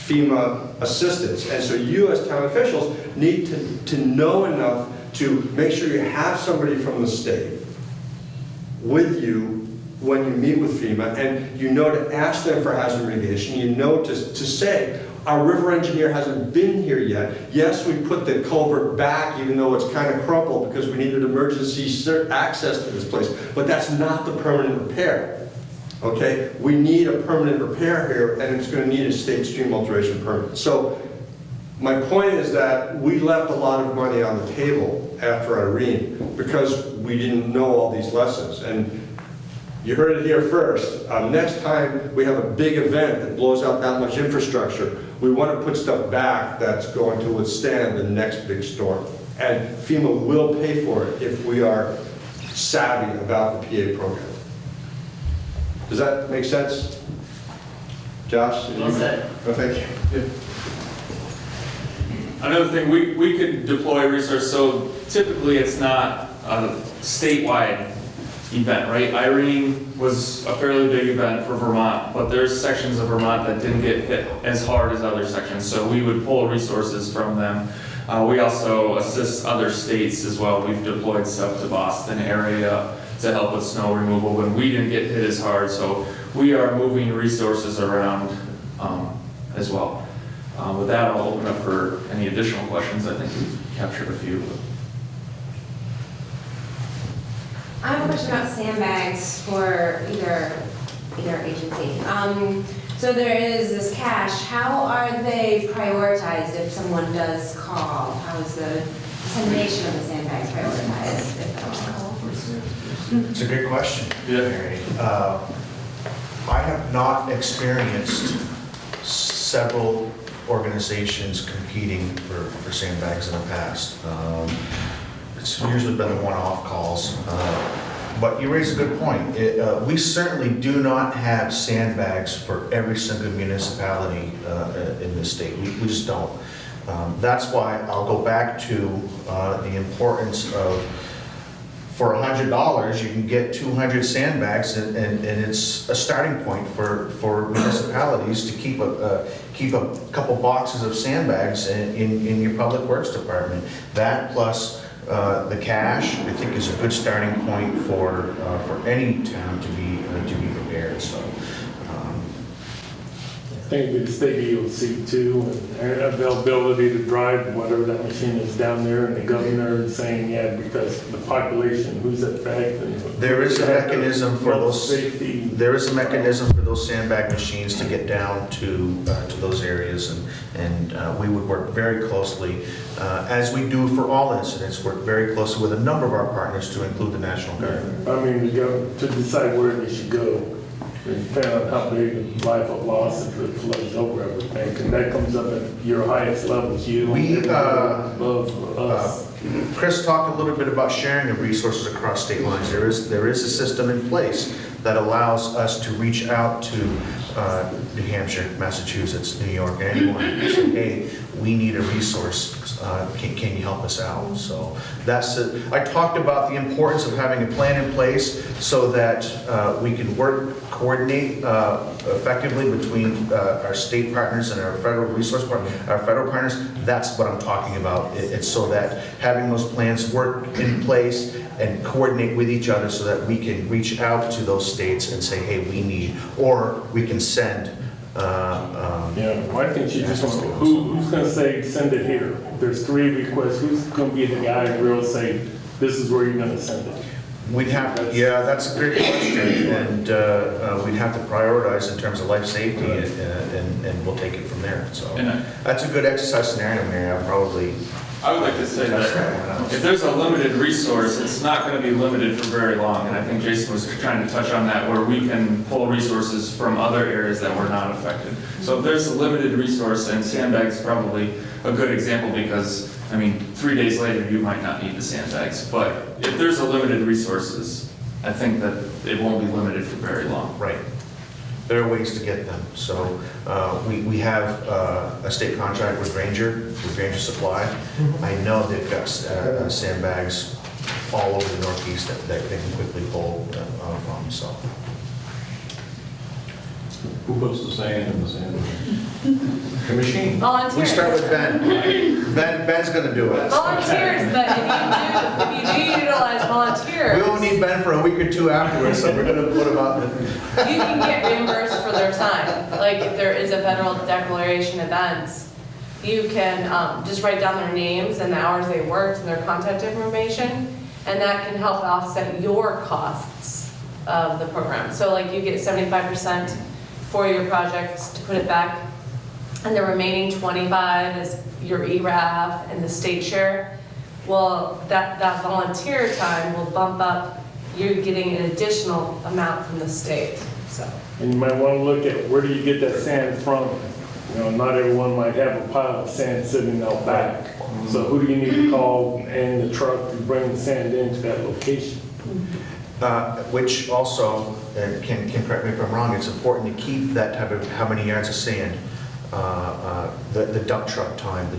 FEMA assistance. And so you as town officials need to know enough to make sure you have somebody from the state with you when you meet with FEMA, and you know to ask them for hazard mitigation, you know to say, our river engineer hasn't been here yet. Yes, we put the culvert back even though it's kind of crumpled because we needed emergency access to this place, but that's not the permanent repair. Okay, we need a permanent repair here, and it's going to need a state stream alteration permit. So my point is that we left a lot of money on the table after Irene because we didn't know all these lessons. And you heard it here first. Next time we have a big event that blows out that much infrastructure, we want to put stuff back that's going to withstand the next big storm. And FEMA will pay for it if we are savvy about the PA program. Does that make sense? Josh? Well said. Oh, thank you. Another thing, we could deploy resources, so typically it's not a statewide event, right? Irene was a fairly big event for Vermont, but there's sections of Vermont that didn't get hit as hard as other sections, so we would pull resources from them. We also assist other states as well. We've deployed stuff to Boston area to help with snow removal when we didn't get hit as hard, so we are moving resources around as well. With that, I'll open up for any additional questions. I think we've captured a few. I have a question about sandbags for either agency. So there is this cash. How are they prioritized if someone does call? How is the dissemination of the sandbags prioritized if at all? It's a good question, Yeah. Mary. I have not experienced several organizations competing for sandbags in the past. It's usually been the one-off calls. But you raise a good point. We certainly do not have sandbags for every single municipality in this state. We just don't. That's why I'll go back to the importance of, for $100, you can get 200 sandbags, and it's a starting point for municipalities to keep a couple boxes of sandbags in your public works department. That plus the cash, I think, is a good starting point for any town to be prepared. So. I think it'd be the state EOC too, and availability to drive whatever that machine is down there, and the governor saying, yeah, because the population, who's at fact. There is a mechanism for those. Safety. There is a mechanism for those sandbag machines to get down to those areas, and we would work very closely, as we do for all incidents, work very closely with a number of our partners to include the National Guard. I mean, to decide where they should go. Depending on how big the life of loss if it flows over everything, and that comes up at your highest levels. Above us. Chris talked a little bit about sharing of resources across state lines. There is a system in place that allows us to reach out to New Hampshire, Massachusetts, New York, anyone, and say, hey, we need a resource. Can you help us out? So that's it. I talked about the importance of having a plan in place so that we can coordinate effectively between our state partners and our federal resource partners, our federal partners. That's what I'm talking about. It's so that having those plans work in place and coordinate with each other so that we can reach out to those states and say, hey, we need, or we can send. Yeah, well, I think you just want to, who's going to say, send it here? If there's 3 requests, who's going to be the guy who will say, this is where you're going to send it? We'd have to, yeah, that's a great question, and we'd have to prioritize in terms of life safety, and we'll take it from there. So that's a good exercise scenario, Mary. I would like to say that if there's a limited resource, it's not going to be limited for very long. And I think Jason was trying to touch on that, where we can pull resources from other areas that were not affected. So if there's a limited resource, and sandbags is probably a good example because, I mean, 3 days later, you might not need the sandbags. But if there's a limited resources, I think that it won't be limited for very long. Right. There are ways to get them. So we have a state contract with Granger Supply. I know they've got sandbags all over the Northeast that they can quickly pull from. So Who puts the sand in the sand? The machine. Volunteers. We start with Ben. Ben's gonna do it. Volunteers, but if you do utilize volunteers. We won't need Ben for a week or two afterwards, so we're gonna put him out. You can get reimbursed for their time. Like if there is a federal declaration event, you can just write down their names and the hours they worked and their contact information, and that can help offset your costs of the program. So like you get 75% for your project to put it back, and the remaining 25 is your ERAF and the state share. Well, that volunteer time will bump up, you're getting an additional amount from the state, so. And you might want to look at where do you get that sand from? You know, not everyone might have a pile of sand sitting out back. So who do you need to call and the truck to bring the sand into that location? Which also, can correct me if I'm wrong, it's important to keep that type of, how many yards of sand, the dump truck time, the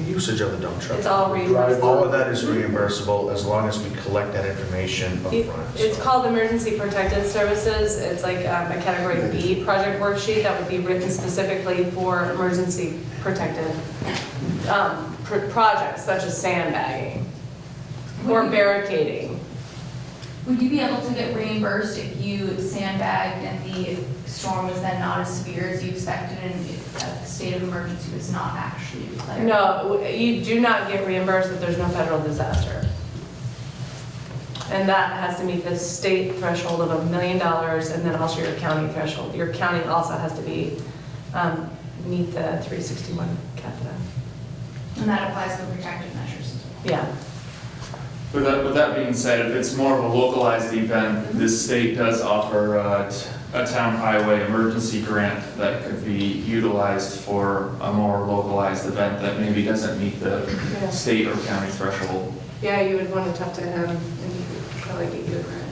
usage of the dump truck. It's all reimbursable. All of that is reimbursable as long as we collect that information upfront. It's so. called Emergency Protected Services. It's like a Category B project worksheet that would be written specifically for emergency protected projects such as sandbagging or barricading. Would you be able to get reimbursed if you sandbagged and the storm was then not as severe as you expected and a state of emergency was not actually declared? No, you do not get reimbursed if there's no federal disaster. And that has to meet the state threshold of $1 million and then also your county threshold. Your county also has to be, meet the 361 capita. And that applies to protective measures as well? Yeah. With that being said, if it's more of a localized event, this state does offer a town highway emergency grant that could be utilized for a more localized event that maybe doesn't meet the state or county threshold. Yeah, you would want to talk to him and he could probably get you a grant.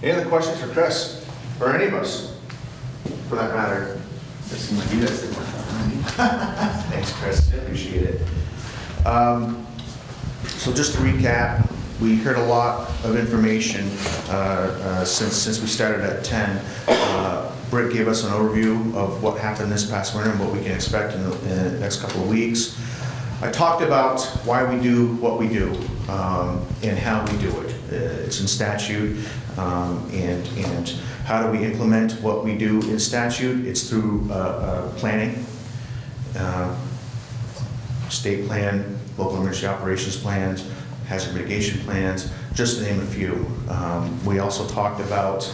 Any other questions for Chris, or any of us, for that matter? It seems like you guys did one. Thanks, Chris, appreciate it. So just to recap, we heard a lot of information since we started at 10. Britt gave us an overview of what happened this past winter and what we can expect in the next couple of weeks. I talked about why we do what we do and how we do it. It's in statute, and how do we implement what we do in statute? It's through planning. State plan, local emergency operations plans, hazard mitigation plans, just to name a few. We also talked about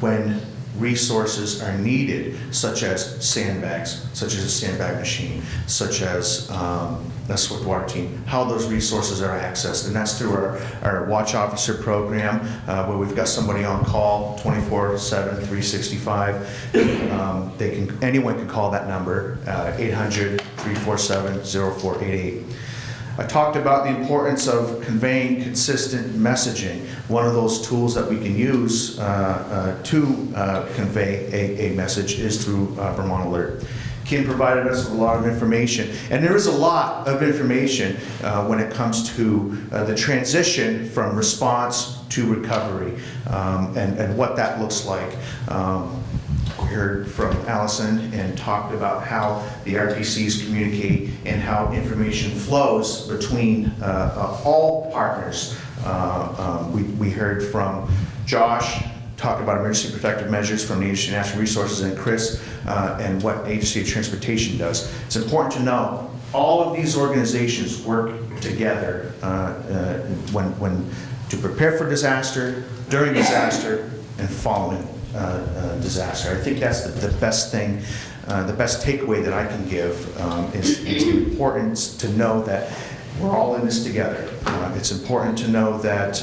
when resources are needed, such as sandbags, such as a sandbag machine, such as a swift water team, how those resources are accessed. And that's through our watch officer program, where we've got somebody on call 24/7, 365. Anyone can call that number, 800-347-0488. I talked about the importance of conveying consistent messaging. One of those tools that we can use to convey a message is through Vermont Alert. Kim provided us with a lot of information, and there is a lot of information when it comes to the transition from response to recovery, and what that looks like. We heard from Allison and talked about how the RTCs communicate and how information flows between all partners. We heard from Josh, talk about emergency protective measures from the Agency of Natural Resources, and Chris, and what Agency of Transportation does. It's important to know all of these organizations work together when to prepare for disaster, during disaster, and following disaster. I think that's the best thing, the best takeaway that I can give is the importance to know that we're all in this together. It's important to know that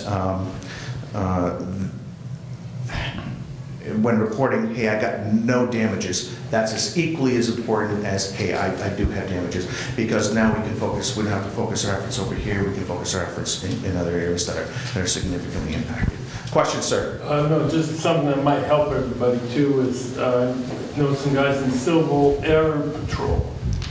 when reporting, hey, I got no damages, that's as equally as important as, hey, I do have damages, because now we can focus, we don't have to focus our efforts over here, we can focus our efforts in other areas that are significantly impacted. Question, sir? No, just something that might help everybody too is, know some guys in Civil Air Patrol.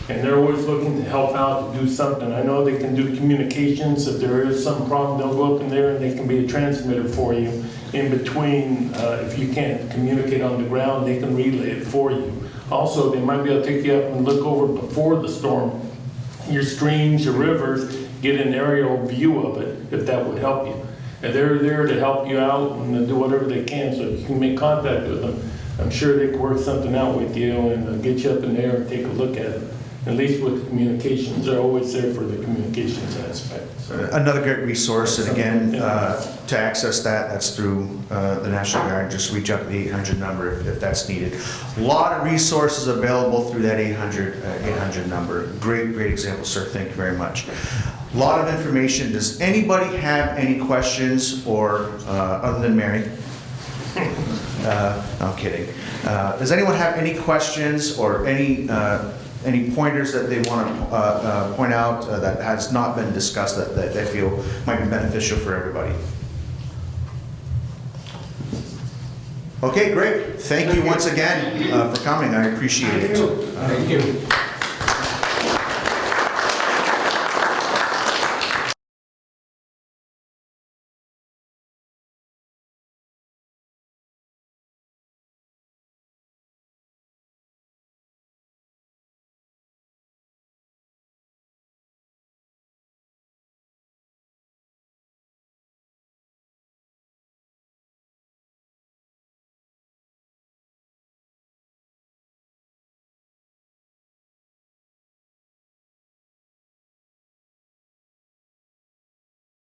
and they're always looking to help out, to do something. I know they can do communications. If there is some problem, they'll go up in there and they can be a transmitter for you. In between, if you can't communicate on the ground, they can relay it for you. Also, they might be able to take you up and look over before the storm, your streams, your rivers, get an aerial view of it, if that would help you. And they're there to help you out and do whatever they can, so if you can make contact with them, I'm sure they can work something out with you and get you up in there and take a look at it. At least with the communications, they're always there for the communications aspect. So. Another great resource, and again, to access that, that's through the National Guard. Just reach out to the 800 number if that's needed. A lot of resources available through that 800 number. Great example, sir. Thank you very much. A lot of information. Does anybody have any questions, or other than Mary? No, I'm kidding. Does anyone have any questions or any pointers that they want to point out that has not been discussed that they feel might be beneficial for everybody? Okay, great. Thank you once again for coming. I appreciate it. Thank you.